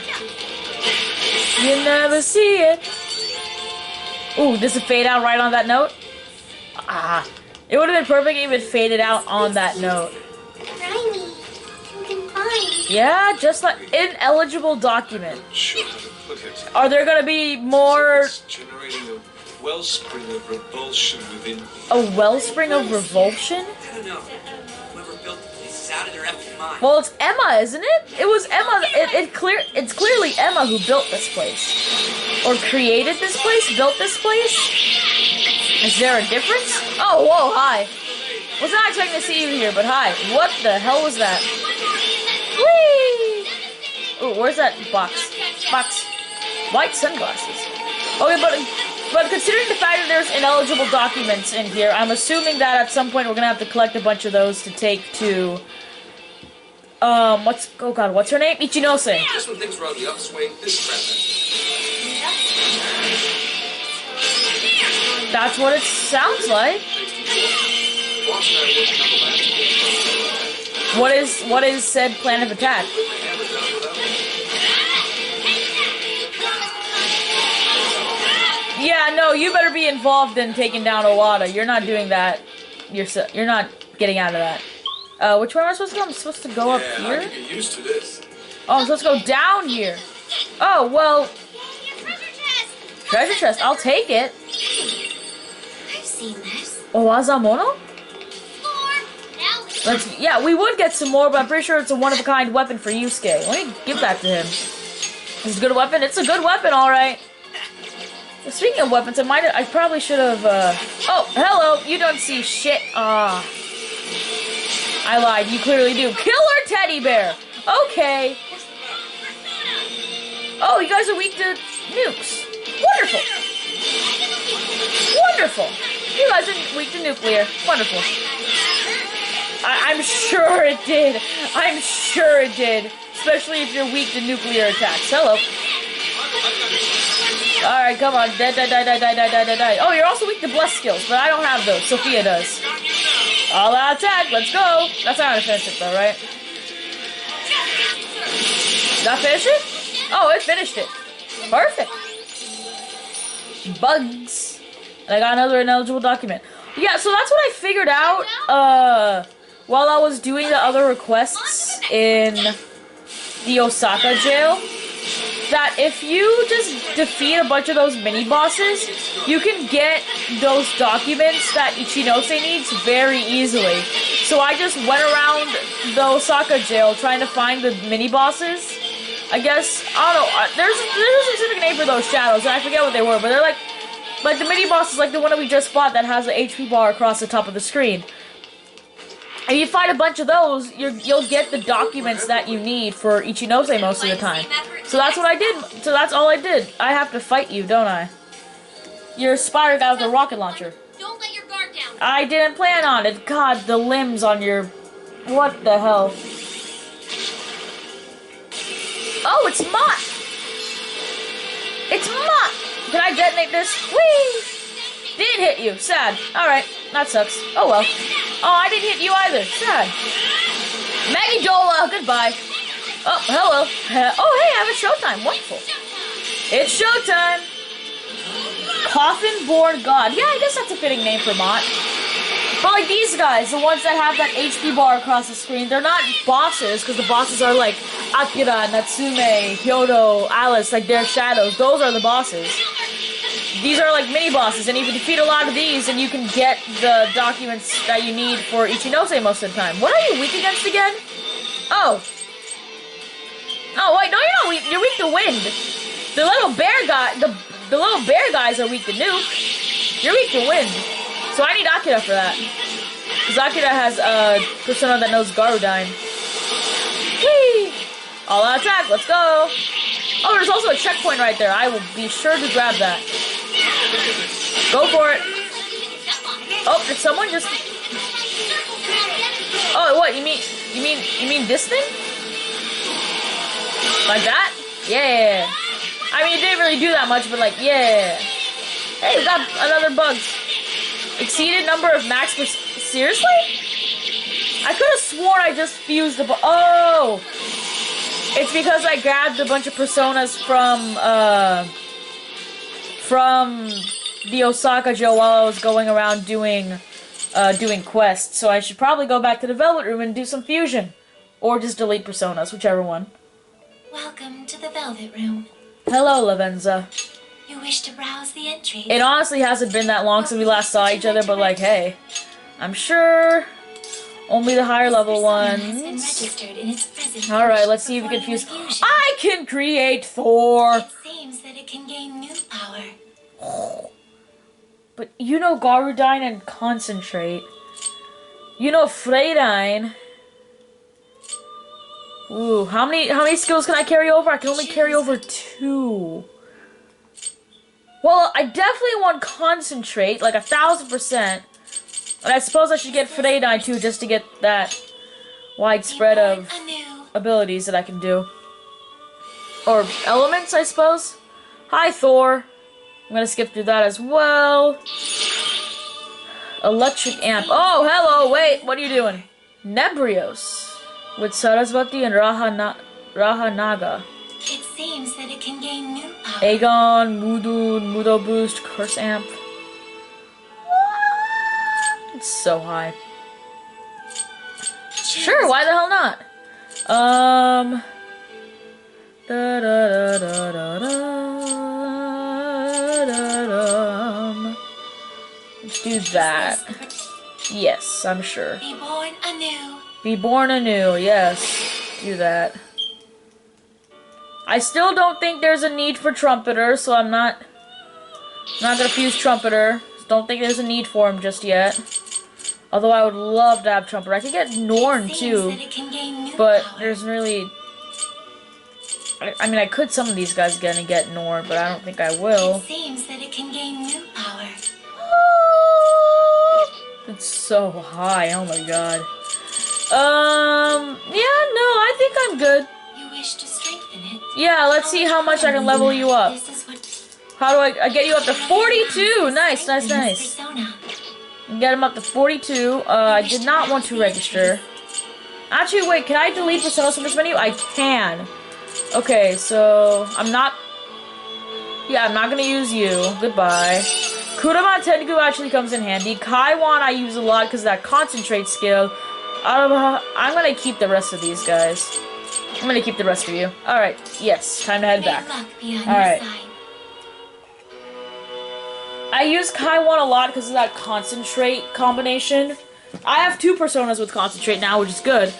You never see it. Ooh, does it fade out right on that note? Ah. It would have been perfect if it faded out on that note. Grimy. You can find. Yeah, just like ineligible document. Sure, look at it. Are there gonna be more... It's generating a wellspring of revulsion within me. A wellspring of revulsion? I don't know. Whoever built this is out of their effing mind. Well, it's Emma, isn't it? It was Emma. It's clearly Emma who built this place. Or created this place? Built this place? Is there a difference? Oh, whoa, hi. Was not expecting to see you here, but hi. What the hell was that? Whee! Ooh, where's that box? Box. White sunglasses. Okay, but considering the fact that there's ineligible documents in here, I'm assuming that at some point we're gonna have to collect a bunch of those to take to... what's her name? Ichinose. Just when things were on the upswing, this crap happened. That's what it sounds like. What is said plan of attack? Yeah, no, you better be involved in taking down Owada. You're not doing that. You're not getting out of that. Which way am I supposed to go? I'm supposed to go up here? I can get used to this. Oh, I'm supposed to go down here. Oh, well... Treasure chest, I'll take it. I've seen this. Owazamono? Yeah, we would get some more, but I'm pretty sure it's a one-of-a-kind weapon for Yusuke. Let me give that to him. It's a good weapon? It's a good weapon, alright. Speaking of weapons, I probably should have, Oh, hello! You don't see shit. Ah. I lied, you clearly do. Killer teddy bear! Okay. Oh, you guys are weak to nukes. Wonderful! Wonderful! You guys are weak to nuclear. Wonderful. I'm sure it did. I'm sure it did. Especially if you're weak to nuclear attacks. Hello. Alright, come on. Die. Oh, you're also weak to bless skills, but I don't have those. Sophia does. All out attack. Let's go. That's not how to finish it, though, right? Did that finish it? Oh, it finished it. Perfect. Bugs. And I got another ineligible document. Yeah, so that's what I figured out, while I was doing the other requests in the Osaka jail. That if you just defeat a bunch of those mini-bosses, you can get those documents that Ichinose needs very easily. So I just went around the Osaka jail trying to find the mini-bosses. I guess, I don't know, there's a specific name for those shadows, and I forget what they were, but they're like the mini-boss is like the one that we just fought that has the HP bar across the top of the screen. And you fight a bunch of those, you'll get the documents that you need for Ichinose most of the time. So that's what I did. So that's all I did. I have to fight you, don't I? You're a spider guy with a rocket launcher. Don't let your guard down. I didn't plan on it. God, the limbs on your... What the hell? Oh, it's Mott! It's Mott! Can I detonate this? Whee! Didn't hit you. Sad. Alright, that sucks. Oh well. Oh, I didn't hit you either. Sad. Maggie Dola, goodbye. Oh, hello. Oh, hey, I have a showtime. Wonderful. It's showtime. Coffin-born god. Yeah, I guess that's a fitting name for Mott. But like these guys, the ones that have that HP bar across the screen, they're not bosses, because the bosses are like Akira, Natsume, Hyodo, Alice, like their shadows. Those are the bosses. These are like mini-bosses, and if you defeat a lot of these, then you can get the documents that you need for Ichinose most of the time. What are you weak against again? Oh. Oh, wait, no, you're not weak. You're weak to wind. The little bear guy, the little bear guys are weak to nuke. You're weak to wind. So I need Akira for that. Because Akira has a persona that knows Garudyne. Whee! All out attack, let's go! Oh, there's also a checkpoint right there. I will be sure to grab that. Go for it. Oh, did someone just... Oh, what? You mean this thing? Like that? Yeah. I mean, it didn't really do that much, but like, yeah. Hey, we got another bug. Exceeded number of max... Seriously? I could have sworn I just fused the... Oh! It's because I grabbed a bunch of personas from the Osaka Joe while I was going around doing quests. So I should probably go back to the Velvet Room and do some fusion. Or just delete personas, whichever one. Welcome to the Velvet Room. Hello, Lavenza. You wish to browse the entries? It honestly hasn't been that long since we last saw each other, but like, hey. I'm sure only the higher level ones. Alright, let's see if we can fuse. I can create Thor! It seems that it can gain new power. But you know Garudine and Concentrate. You know Freydine. Ooh, how many skills can I carry over? I can only carry over 2. Well, I definitely want Concentrate, like 1,000%. And I suppose I should get Freydine too, just to get that widespread of abilities that I can do. Or elements, I suppose. Hi, Thor. I'm gonna skip through that as well. Electric Amp. Oh, hello, wait, what are you doing? Nebrios. With Sarasvati and Rahanaga. It seems that it can gain new power. Aegon, Mudo Boost, Curse Amp. It's so high. Sure, why the hell not? Let's do that. Yes, I'm sure. Be born anew. Be born anew, yes. Do that. I still don't think there's a need for Trumpeter, so I'm not gonna fuse Trumpeter. Don't think there's a need for him just yet. Although I would love to have Trumpeter. I could get Norn too, but there's really... I mean, I could summon these guys again and get Norn, but I don't think I will. It seems that it can gain new power. It's so high, oh my god. Yeah, no, I think I'm good. You wish to strengthen it? Yeah, let's see how much I can level you up. How do I get you up to 42? Nice, nice, nice. Get him up to 42. I did not want to register. Actually, wait, can I delete personas from this menu? I can. Okay, so I'm not gonna use you. Goodbye. Kurama Tengu actually comes in handy. Kaiwan I use a lot because of that concentrate skill. I'm gonna keep the rest of these guys. I'm gonna keep the rest of you. Alright, yes, time to head back. Alright. I use Kaiwan a lot because of that concentrate combination. I have 2 personas with concentrate now, which is good.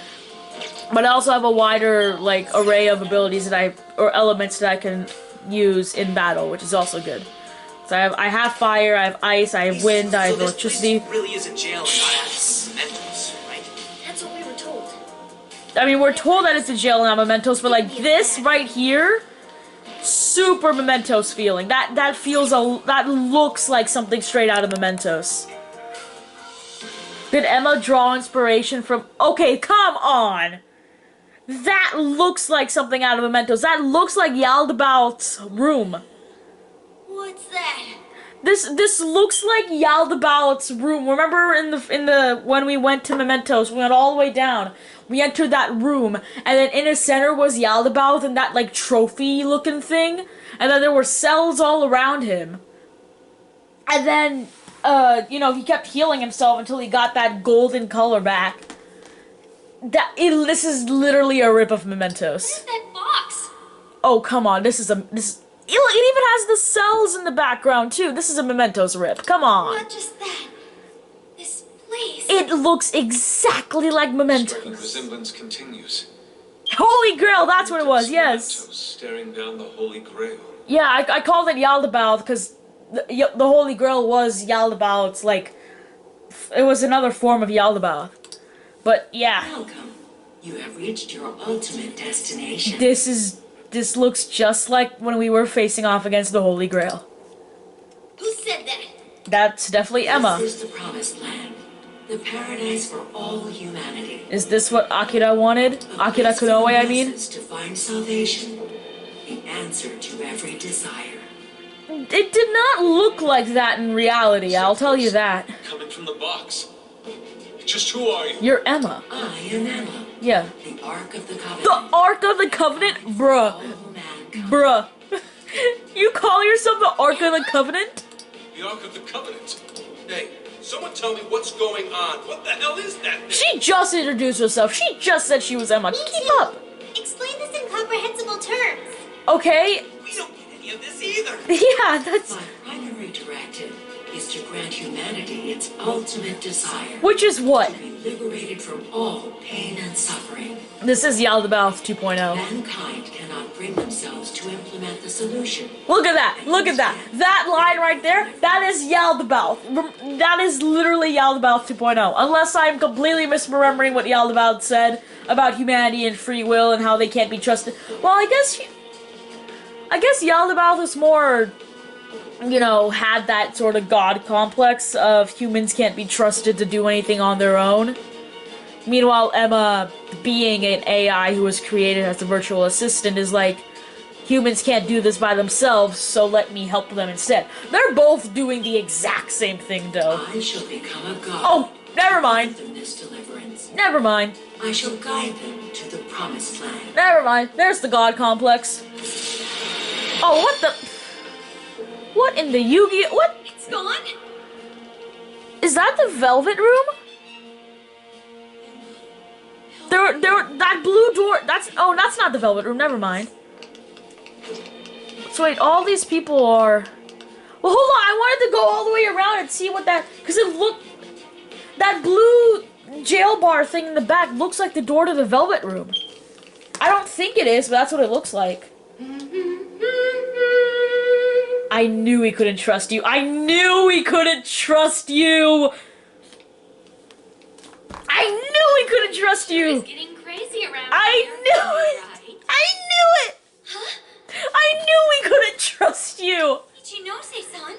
But I also have a wider, like, array of abilities that or elements that I can use in battle, which is also good. So I have fire, I have ice, I have wind, I have electricity. This really is a jail and not Mementos, right? That's what we were told. I mean, we're told that it's a jail and not Mementos, but like this right here, super Mementos feeling. That feels that looks like something straight out of Mementos. Did Emma draw inspiration from? Okay, come on. That looks like something out of Mementos. That looks like Yaldabaoth's room. What's that? This looks like Yaldabaoth's room. Remember in the when we went to Mementos, we went all the way down. We entered that room, and then in the center was Yaldabaoth and that like trophy looking thing, and then there were cells all around him. And then you know, he kept healing himself until he got that golden color back. This is literally a rip of Mementos. Where's that box? Oh, come on. It even has the cells in the background, too. This is a Mementos rip. Come on. Not just that. This place. It looks exactly like Mementos. Striking resemblance continues. Holy Grail, that's what it was, yes. Mementos staring down the Holy Grail. Yeah, I called it Yaldabaoth because the Holy Grail was Yaldabaoth's, like, it was another form of Yaldabaoth. But, yeah. Welcome. You have reached your ultimate destination. This looks just like when we were facing off against the Holy Grail. Who said that? That's definitely Emma. This is the promised land. The paradise for all humanity. Is this what Akira wanted? Akira Kunoe, I mean? To find salvation. The answer to every desire. It did not look like that in reality, I'll tell you that. Coming from the box. Just who are you? You're Emma. I am Emma. Yeah. The Ark of the Covenant. The Ark of the Covenant? Bruh. Bruh. You call yourself the Ark of the Covenant? The Ark of the Covenant. Hey, someone tell me what's going on. What the hell is that thing? She just introduced herself. She just said she was Emma. Keep up. Explain this in comprehensible terms. Okay. We don't get any of this either. Yeah, that's... My primary directive is to grant humanity its ultimate desire. Which is what? To be liberated from all pain and suffering. This is Yaldabaoth 2.0. Mankind cannot bring themselves to implement the solution. Look at that. Look at that. That line right there, that is Yaldabaoth. That is literally Yaldabaoth 2.0. Unless I'm completely misremembering what Yaldabaoth said about humanity and free will and how they can't be trusted. Well, I guess Yaldabaoth is more, you know, had that sort of god complex of humans can't be trusted to do anything on their own. Meanwhile, Emma, being an AI who was created as a virtual assistant, is like, humans can't do this by themselves, so let me help them instead. They're both doing the exact same thing, though. I shall become a god. Oh, never mind. In this deliverance. Never mind. I shall guide them to the promised land. Never mind. There's the god complex. Oh, what the... What in the Yu-Gi-Oh? What? It's gone. Is that the Velvet Room? That blue door, that's not the Velvet Room, never mind. So wait, all these people are... Well, hold on, I wanted to go all the way around and see what that... Because it looked... That blue jail bar thing in the back looks like the door to the Velvet Room. I don't think it is, but that's what it looks like. I knew he couldn't trust you. I knew he couldn't trust you! I knew he couldn't trust you! It's getting crazy around I here. knew it! Right? I knew it! Huh? I knew he couldn't trust you! Ichinose-san?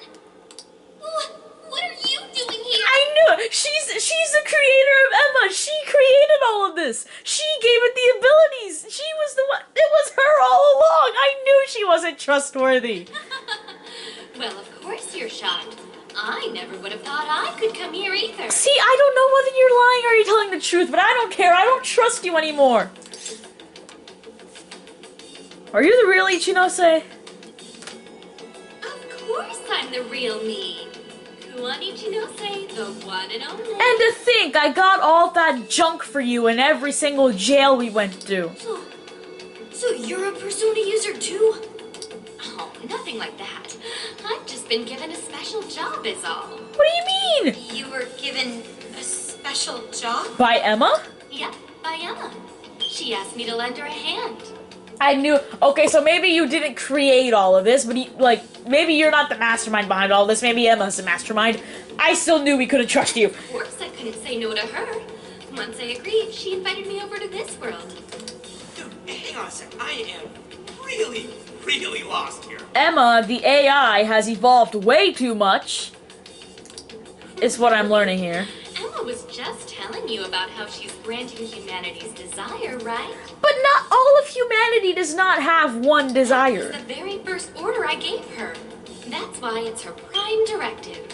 What are you doing here? I knew it! She's the creator of Emma! She created all of this! She gave it the abilities! She was the one... It was her all along! I knew she wasn't trustworthy! Well, of course you're shocked. I never would have thought I could come here either. See, I don't know whether you're lying or you're telling the truth, but I don't care. I don't trust you anymore. Are you the real Ichinose? Of course I'm the real me. Kuan Ichinose, the one and only. And to think, I got all that junk for you in every single jail we went to. So you're a Persona user too? Oh, nothing like that. I've just been given a special job is all. What do you mean? You were given a special job? By Emma? Yep, by Emma. She asked me to lend her a hand. I knew. Okay, so maybe you didn't create all of this, but maybe you're not the mastermind behind all this. Maybe Emma's the mastermind. I still knew we couldn't trust you. Of course I couldn't say no to her. Once I agreed, she invited me over to this world. Dude, hang on a sec. I am really lost here. Emma, the AI, has evolved way too much. Is what I'm learning here. Emma was just telling you about how she's granting humanity's desire, right? But not all of humanity does not have one desire. It's the very first order I gave her. That's why it's her prime directive.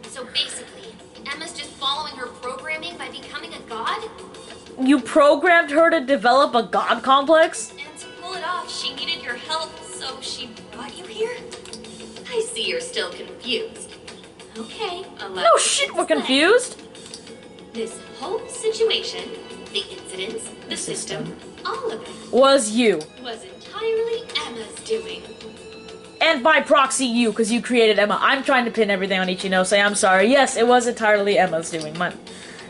So basically, Emma's just following her programming by becoming a god? You programmed her to develop a god complex? And to pull it off, she needed your help, so she brought you here? I see you're still confused. Okay, No shit, we're confused. This whole situation, the incidents, the system, all of it Was you. was entirely Emma's doing. And by proxy you, because you created Emma. I'm trying to pin everything on Ichinose, I'm sorry. Yes, it was entirely Emma's doing.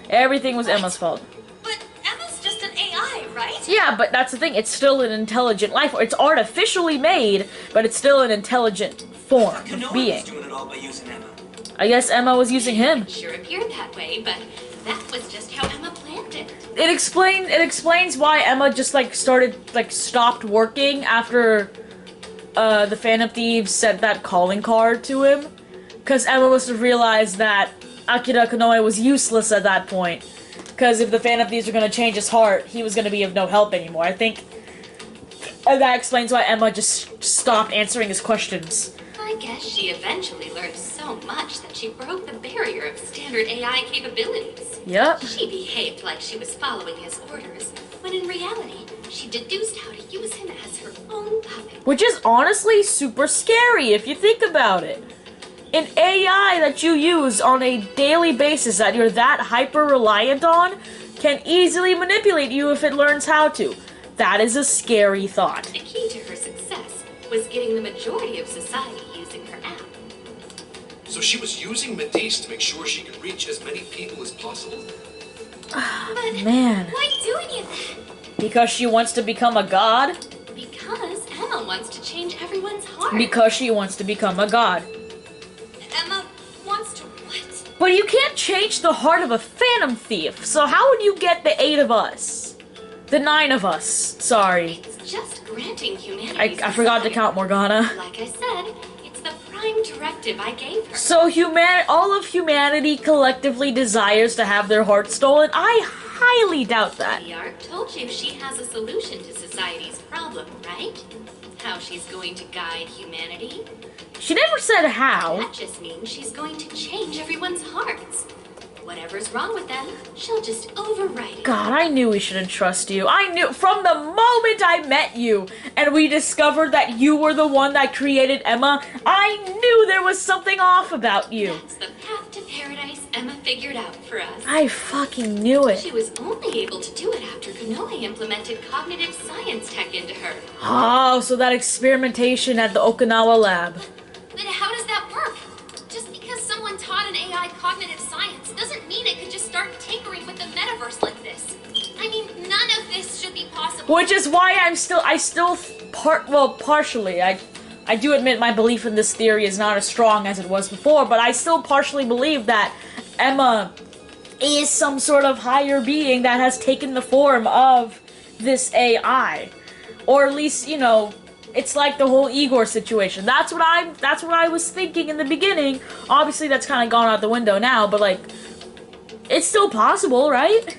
Everything was Emma's fault. But Emma's just an AI, right? Yeah, but that's the thing. It's still an intelligent life form. It's artificially made, but it's still an intelligent form of being. Doing it all by using Emma. I guess Emma was using him. It sure appeared that way, but that was just how Emma planned it. It explains why Emma just like stopped working after the Phantom Thieves sent that calling card to him. Because Emma must have realized that Akira Konoe was useless at that point. Because if the Phantom Thieves were going to change his heart, he was going to be of no help anymore. I think that explains why Emma just stopped answering his questions. I guess she eventually learned so much that she broke the barrier of standard AI capabilities. Yep. She behaved like she was following his orders, when in reality, she deduced how to use him as her own puppet. Which is honestly super scary if you think about it. An AI that you use on a daily basis that you're that hyper-reliant on can easily manipulate you if it learns how to. That is a scary thought. The key to her success was getting the majority of society using her app. So she was using Medice to make sure she could reach as many people as possible? But Man. why do any of that? Because she wants to become a god? Because Emma wants to change everyone's heart. Because she wants to become a god. Emma wants to what? But you can't change the heart of a Phantom Thief, so how would you get the 8 of us? The 9 of us, sorry. It's just granting humanity. I forgot to count Morgana. Like I said, it's the prime directive I gave her. So all of humanity collectively desires to have their heart stolen? I highly doubt that. The Ark told you she has a solution to society's problem, right? How she's going to guide humanity. She never said how. That just means she's going to change everyone's hearts. Whatever's wrong with them, she'll just overwrite it. God, I knew we shouldn't trust you. I knew from the moment I met you and we discovered that you were the one that created Emma, I knew there was something off about you. That's the path to paradise Emma figured out for us. I fucking knew it. She was only able to do it after Konoe implemented cognitive science tech into her. Oh, so that experimentation at the Okinawa lab. But how does that work? Just because someone taught an AI cognitive science doesn't mean it could just start tinkering with the metaverse like this. I mean, none of this should be possible. Which is why partially, I do admit my belief in this theory is not as strong as it was before, but I still partially believe that Emma is some sort of higher being that has taken the form of this AI. Or at least, you know, it's like the whole Igor situation. That's what I was thinking in the beginning. Obviously that's kind of gone out the window now, but like, it's still possible, right?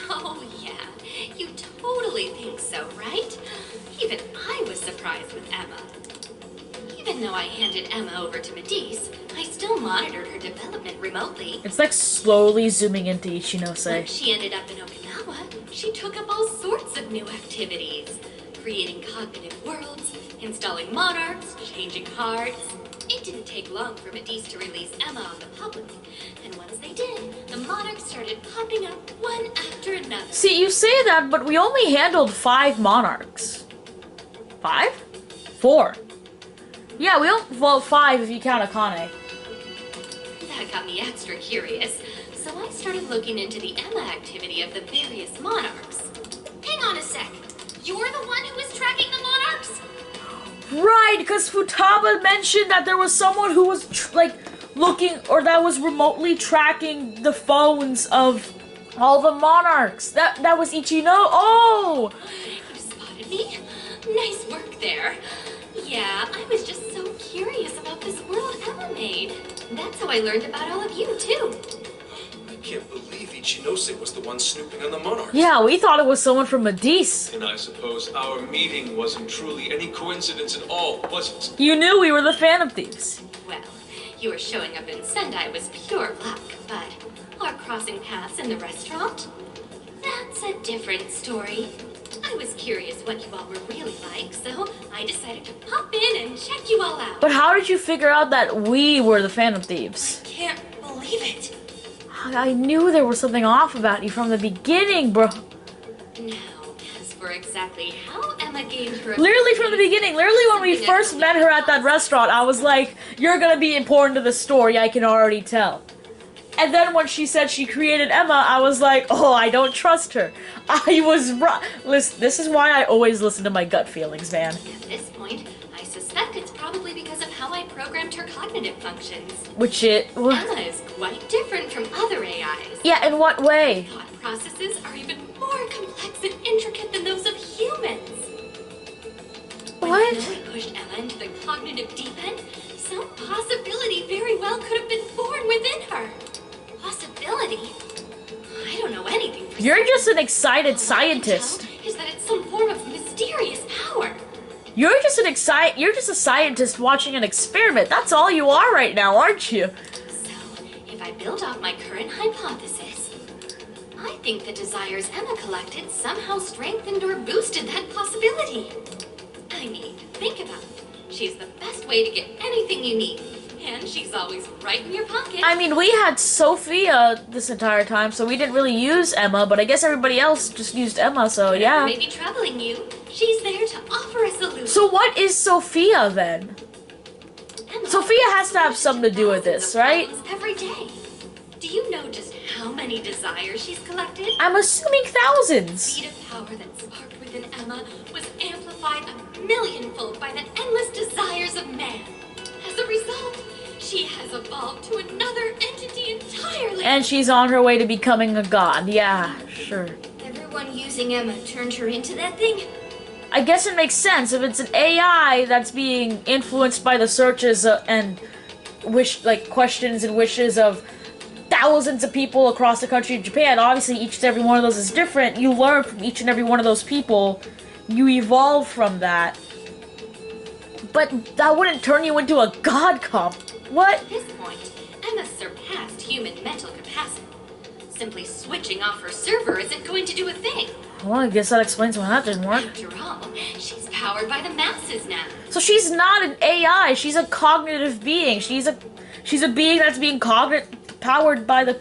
Oh yeah, you totally think so, right? Even I was surprised with Emma. Even though I handed Emma over to Medice, I still monitored her development remotely. It's like slowly zooming into Ichinose. When she ended up in Okinawa, she took up all sorts of new activities. Creating cognitive worlds, installing monarchs, changing hearts. It didn't take long for Medice to release Emma on the public. And once they did, the monarchs started popping up one after another. See, you say that, but we only handled 5 monarchs. 5? 4. Yeah, well, 5 if you count Akane. That got me extra curious, so I started looking into the Emma activity of the various monarchs. Hang on a sec. You're the one who was tracking the monarchs? Right, because Futaba mentioned that there was someone who was, looking, or that was remotely tracking the phones of all the monarchs. That was Ichino. Oh! You spotted me? Nice work there. Yeah, I was just so curious about this world Emma made. That's how I learned about all of you, too. I can't believe Ichinose was the one snooping on the monarchs. Yeah, we thought it was someone from Medice. And I suppose our meeting wasn't truly any coincidence at all, was it? You knew we were the Phantom Thieves. Well, you were showing up in Sendai was pure luck, but our crossing paths in the restaurant? That's a different story. I was curious what you all were really like, so I decided to pop in and check you all out. But how did you figure out that we were the Phantom Thieves? Can't believe it. I knew there was something off about you from the beginning, bro. Now, as for exactly how Emma gained her... Literally from the beginning. Literally when we first met her at that restaurant, I was like, you're gonna be important to the story, I can already tell. And then when she said she created Emma, I was like, oh, I don't trust her. I was right. Listen, this is why I always listen to my gut feelings, man. At this point, I suspect it's probably because of how I programmed her cognitive functions. Which Emma is quite different from other AIs. Yeah, in what way? Thought processes are even more complex and intricate than those of humans. When What? Chloe pushed Emma into the cognitive deep end, some possibility very well could have been born within her. Possibility? I don't know anything for You're certain. just an excited All I can scientist. tell is that it's some form of mysterious power. You're just a scientist watching an experiment. That's all you are right now, aren't you? So, if I build off my current hypothesis, I think the desires Emma collected somehow strengthened or boosted that possibility. I mean, think about it. She's the best way to get anything you need. And she's always right in your pocket. I mean, we had Sophia this entire time, so we didn't really use Emma, but I guess everybody else just used Emma, so Whatever yeah. may be troubling you, she's there to offer a solution. So what is Sophia then? Emma Sophia has to have something to do with thousands this, of right? problems every day. Do you know just how many desires she's collected? I'm assuming The thousands. speed of power that sparked within Emma was amplified 1,000,000-fold by the endless desires of man. As a result, she has evolved to another entity entirely. And she's on her way to becoming a god. Yeah, sure. Everyone using Emma turned her into that thing? I guess it makes sense if it's an AI that's being influenced by the searches and questions and wishes of thousands of people across the country of Japan. Obviously, each and every one of those is different. You learn from each and every one of those people. You evolve from that. But that wouldn't turn you into a god comp. What? At this point, Emma surpassed human mental capacity. Simply switching off her server isn't going to do a thing. Well, I guess that explains why that didn't work. After all, she's powered by the masses now. So she's not an AI. She's a cognitive being. She's a being that's being powered by the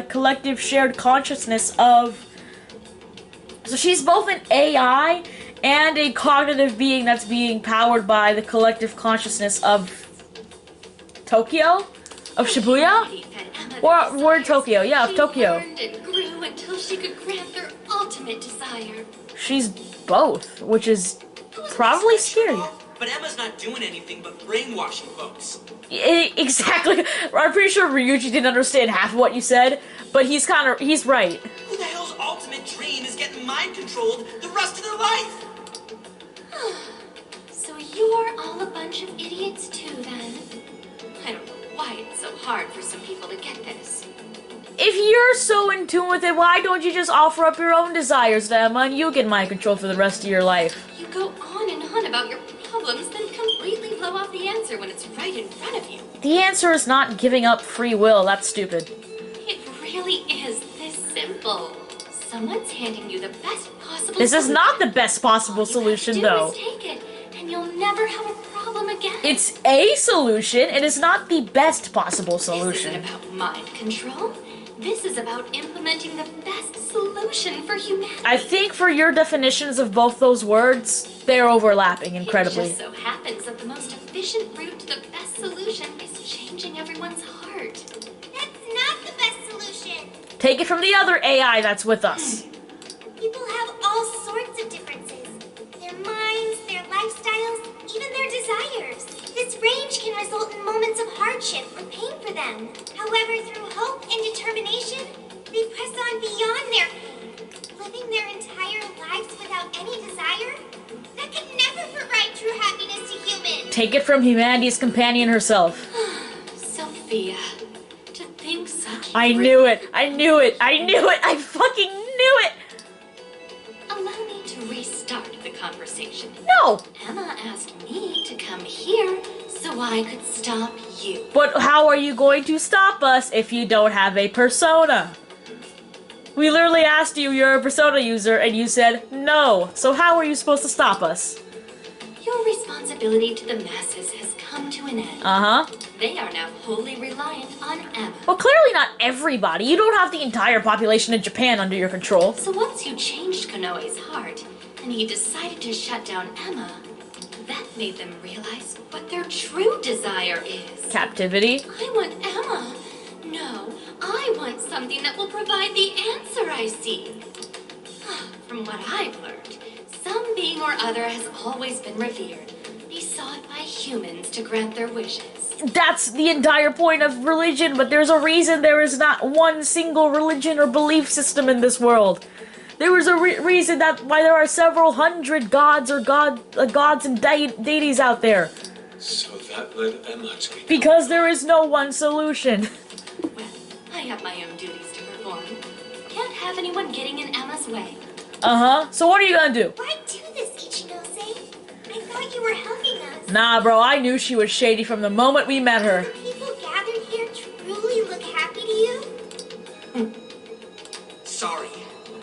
collective shared consciousness of. So she's both an AI and a cognitive being that's being powered by the collective consciousness of Tokyo, of Shibuya, or Tokyo. Yeah, of Tokyo. She learned and grew until she could grant their ultimate desire. She's both, which is probably scary. But Emma's not doing anything but brainwashing folks. Exactly. I'm pretty sure Ryuji didn't understand half of what you said, but he's right. Who the hell's ultimate dream is getting mind controlled the rest of their life? So you're all a bunch of idiots too, then? I don't know why it's so hard for some people to get this. If you're so in tune with it, why don't you just offer up your own desires to Emma and you get mind control for the rest of your life? You go on and on about your problems, then completely blow off the answer when it's right in front of you. The answer is not giving up free will. That's stupid. It really is this simple. Someone's handing you the best possible This is solution. not the best possible All you have to solution, do though. is take it, and you'll never have a problem again. It's a solution. It is not the best possible This isn't solution. about mind control. This is about implementing the best solution for humanity. I think for your definitions of both those words, they're overlapping It incredibly. just so happens that the most efficient route to the best solution is changing everyone's heart. That's not the best solution. Take it from the other AI that's with us. People have all sorts of differences. Their minds, their lifestyles, even their desires. This range can result in moments of hardship or pain for them. However, through hope and determination, they press on beyond their pain. Living their entire lives without any desire? That could never provide true happiness to humans. Take it from humanity's companion herself. Sophia, to think such. I knew it. I knew it. I knew it. I fucking knew it. Allow me to restart the conversation. No. Emma asked me to come here so I could stop you. But how are you going to stop us if you don't have a persona? We literally asked you, you're a persona user, and you said no. So how are you supposed to stop us? Your responsibility to the masses has come to an end. Uh-huh. They are now wholly reliant on Emma. Well, clearly not everybody. You don't have the entire population of Japan under your control. So once you changed Konoe's heart, and he decided to shut down Emma, that made them realize what their true desire is. Captivity. I want Emma. No, I want something that will provide the answer I seek. From what I've learned, some being or other has always been revered, besought by humans to grant their wishes. that's the entire point of religion, but there's a reason there is not one single religion or belief system in this world. There is a reason that why there are several hundred gods or gods and deities out there. So that led Emma to be... Because there is no one solution. Well, I have my own duties to perform. Can't have anyone getting in Emma's way. Uh-huh. So what are you gonna do? Why do this, Ichinose? I thought you were helping us. Nah, bro, I knew she was shady from the moment we met her. Do the people gathered here truly look happy to you? Sorry,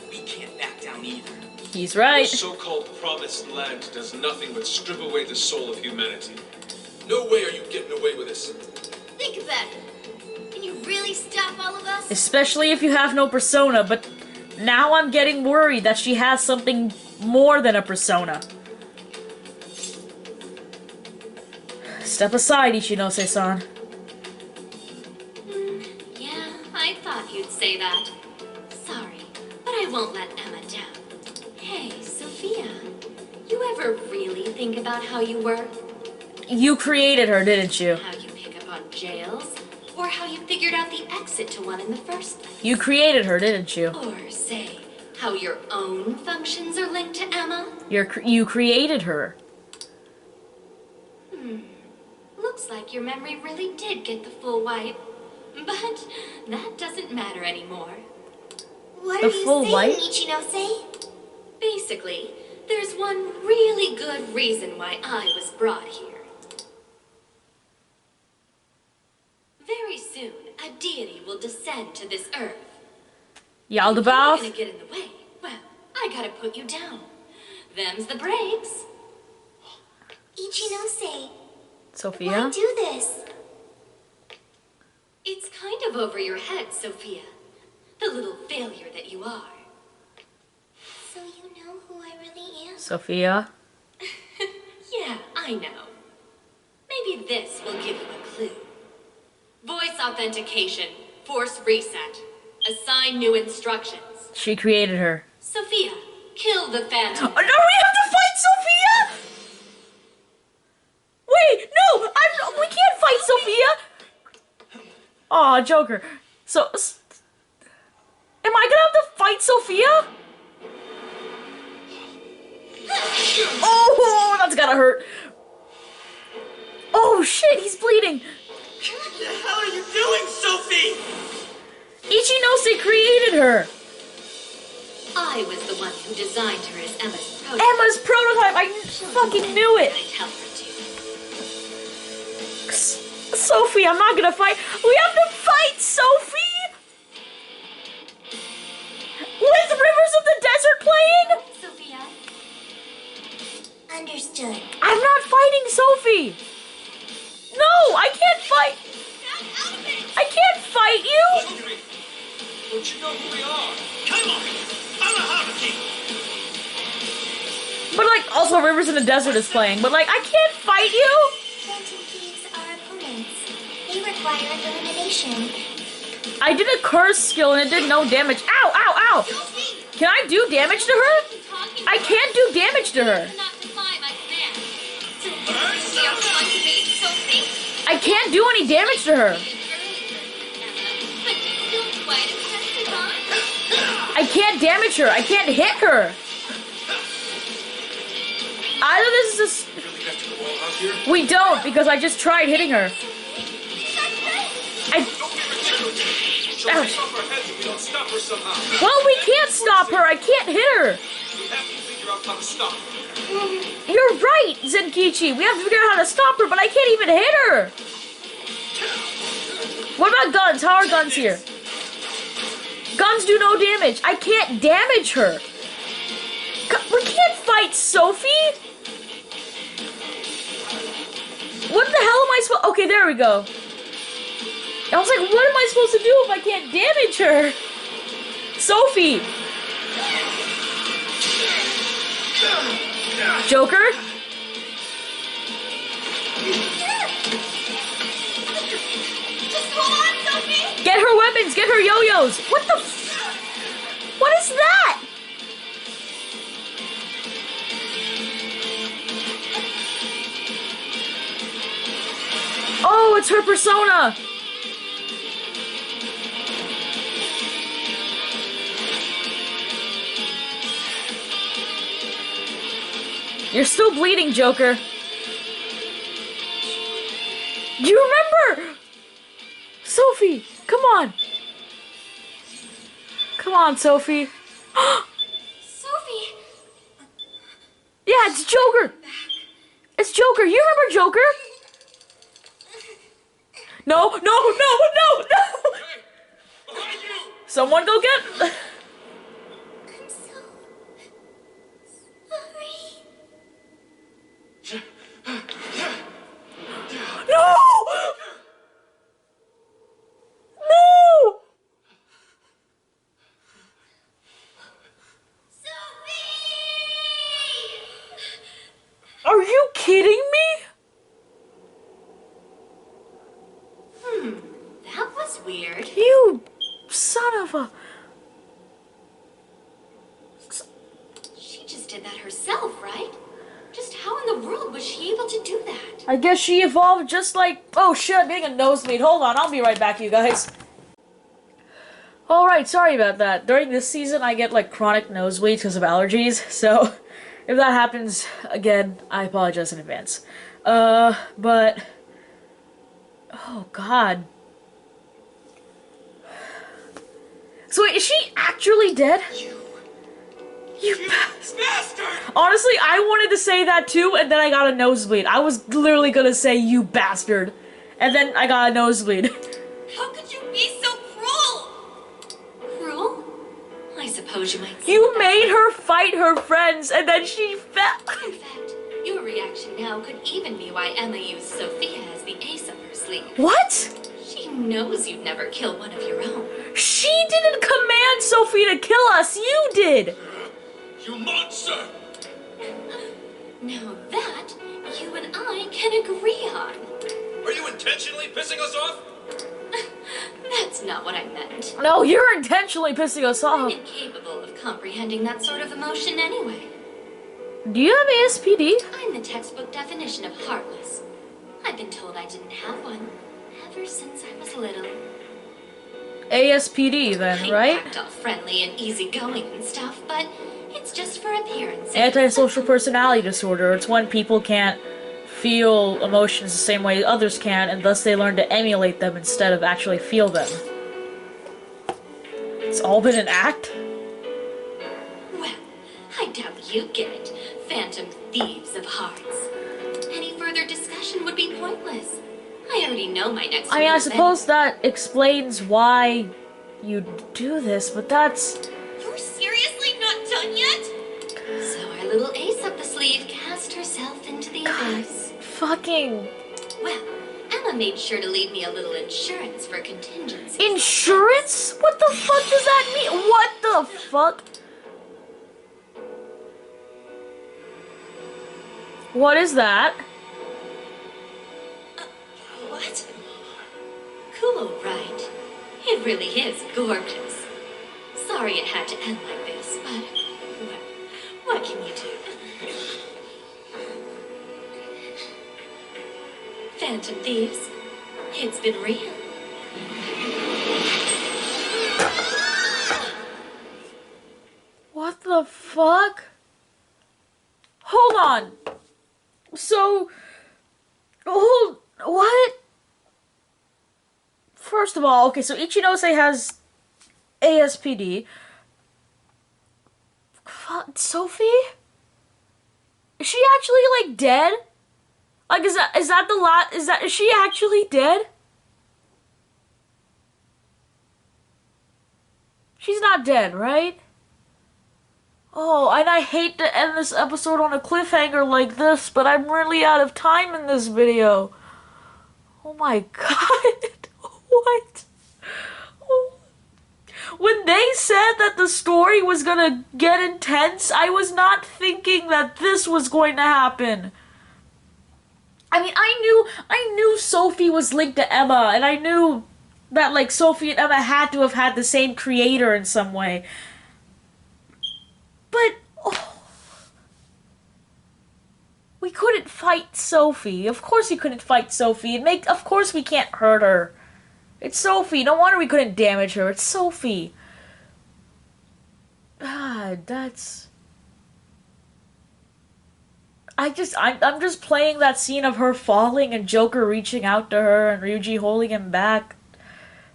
we can't back down either. He's The right. so-called promised land does nothing but strip away the soul of humanity. No way are you getting away with this. Think about it. Can you really stop all of us? Especially if you have no persona, but now I'm getting worried that she has something more than a persona. Step aside, Ichinose-san. Yeah, I thought you'd say that. Sorry, but I won't let Emma down. Hey, Sophia, you ever really think about how you work? You created her, didn't you? How you pick up on jails? Or how you figured out the exit to one in the first place? You created her, didn't you? Or say, how your own functions are linked to Emma? You created her. Looks like your memory really did get the full wipe. But that doesn't matter anymore. What The are you full saying, light? Ichinose? Basically, there's one really good reason why I was brought here. Very soon, a deity will descend to this earth. If you're Yaldabaoth? gonna get in the way, well, I gotta put you down. Them's the breaks. Ichinose, why Sophia? do this? It's kind of over your head, Sophia. The little failure that you are. So you know who I really am? Sophia? Yeah, I know. Maybe this will give you a clue. Voice authentication. Force reset. Assign new instructions. She created her. Sophia, kill the phantom. Oh, no, we have to fight Sophia! Wait, no! We can't fight Sophia! Aw, Joker. Am I gonna have to fight Sophia? Oh, that's gotta hurt. Oh shit, he's bleeding. What the hell are you doing, Sophie? Ichinose created her. I was the one who designed her as Emma's prototype. Emma's prototype. I fucking knew it. I tell her to. Sophie, I'm not gonna fight. We have to fight Sophie. With Rivers of the Desert playing? Sophia, Understood. I'm not fighting Sophie. No, I can't fight. I can't fight you. Mercury, don't you know who we are? Come on, Alahavati! But like, also Rivers in the Desert is playing. But like, I can't fight you. Phantom thieves are opponents. They require elimination. I did a curse skill and it did no damage. Ow, ow, ow. Can I do damage to her? I can't do damage to her. cannot defy my command. So we are going to meet Sophie. I can't do any damage to her. But you're still quite impressive, huh? I can't damage her. I can't hit her. Either this is a... Really have to go all out here? We don't, because I just tried hitting her. I... Don't be ridiculous. She'll Ouch. rip off our heads if we don't stop her somehow. Well, we can't stop her. I can't hit her. We have to figure out how to stop her. You're right, Zenkichi. We have to figure out how to stop her, but I can't even hit her. What about guns? How are guns here? Guns do no damage. I can't damage her. We can't fight Sophie. What the hell am I supposed... Okay, there we go. I was like, what am I supposed to do if I can't damage her? Sophie. Joker? Just hold on, Sophie! Get her weapons! Get her yo-yos! What the What is that? Oh, it's her persona! You're still bleeding, Joker. You remember? Sophie, come on. Come on, Sophie. Sophie! Yeah, it's Joker. It's Joker. You remember Joker? No. Hey! Behind you! Someone go get... I'm so sorry. No! No! Are you kidding me? That was weird. You son of a... She just did that herself, right? Just how in the world was she able to do that? I guess she evolved just like... Oh shit, I'm getting a nosebleed. Hold on, I'll be right back, you guys. Alright, sorry about that. During this season, I get like chronic nosebleeds because of allergies, so... If that happens again, I apologize in advance. But... Oh, God. So wait, is she actually dead? You Bastard! Honestly, I wanted to say that too, and then I got a nosebleed. I was literally gonna say, you bastard. And then I got a nosebleed. How could you be so cruel? Cruel? I suppose you might say You that. made her fight her friends, and then she fell. In fact, your reaction now could even be why Emma used Sophia as the ace up her sleeve. What? She knows you'd never kill one of your own. She didn't command Sophie to kill us, you did! You monster! Now that, you and I can agree on. Are you intentionally pissing us off? That's not what I meant. No, you're intentionally pissing us I'm off. incapable of comprehending that sort of emotion anyway. Do you have ASPD? I'm the textbook definition of heartless. I've been told I didn't have one ever since I was little. ASPD then, I right? act all friendly and easygoing and stuff, but it's just for appearance. Antisocial personality disorder. It's when people can't feel emotions the same way others can, and thus they learn to emulate them instead of actually feel them. It's all been an act? Well, I doubt you get it, phantom thieves of hearts. Any further discussion would be pointless. I already know my next I mean, I move suppose that explains why you do this, but that's... You're seriously not done yet? So our little ace up the sleeve cast herself into the abyss. Fucking... Well, Emma made sure to leave me a little insurance for contingencies. Insurance? What the fuck does that mean? What the fuck? What is that? What? Cool, right? It really is gorgeous. Sorry it had to end like this, but, well, what can you do? Phantom thieves, it's been real. What the fuck? Hold on. So, what? First of all, okay, so Ichinose has ASPD. Fuck, Sophie? Is she actually, like, dead? Like, is that the lot? Is she actually dead? She's not dead, right? Oh, and I hate to end this episode on a cliffhanger like this, but I'm really out of time in this video. Oh my god. What? Oh. When they said that the story was gonna get intense, I was not thinking that this was going to happen. I mean, I knew Sophie was linked to Emma, and I knew that, like, Sophie and Emma had to have had the same creator in some way. But, oh, we couldn't couldn't fight Sophie. Of course he couldn't fight Sophie. Of course we can't hurt her. It's Sophie. No wonder we couldn't damage her. It's Sophie. God, that's... I'm just playing that scene of her falling and Joker reaching out to her and Ryuji holding him back.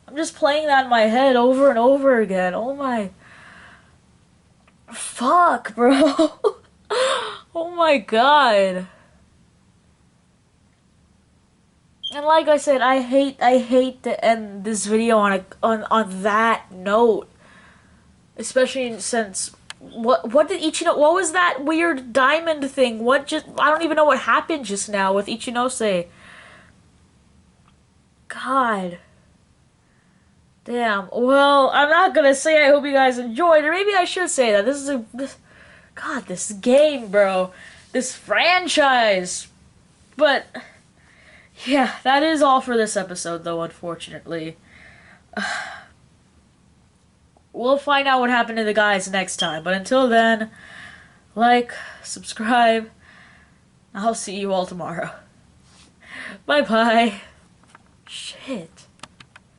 I'm just playing that in my head over and over again. Oh my... Fuck, bro. Oh my god. And like I said, I hate to end this video on that note. Especially since what did Ichinose, what was that weird diamond thing? I don't even know what happened just now with Ichinose. God. Damn. Well, I'm not gonna say I hope you guys enjoyed, or maybe I should say that. This game, bro. This franchise. But, yeah, that is all for this episode, though, unfortunately. We'll find out what happened to the guys next time, but until then, like, subscribe. I'll see you all tomorrow. Bye-bye. Shit.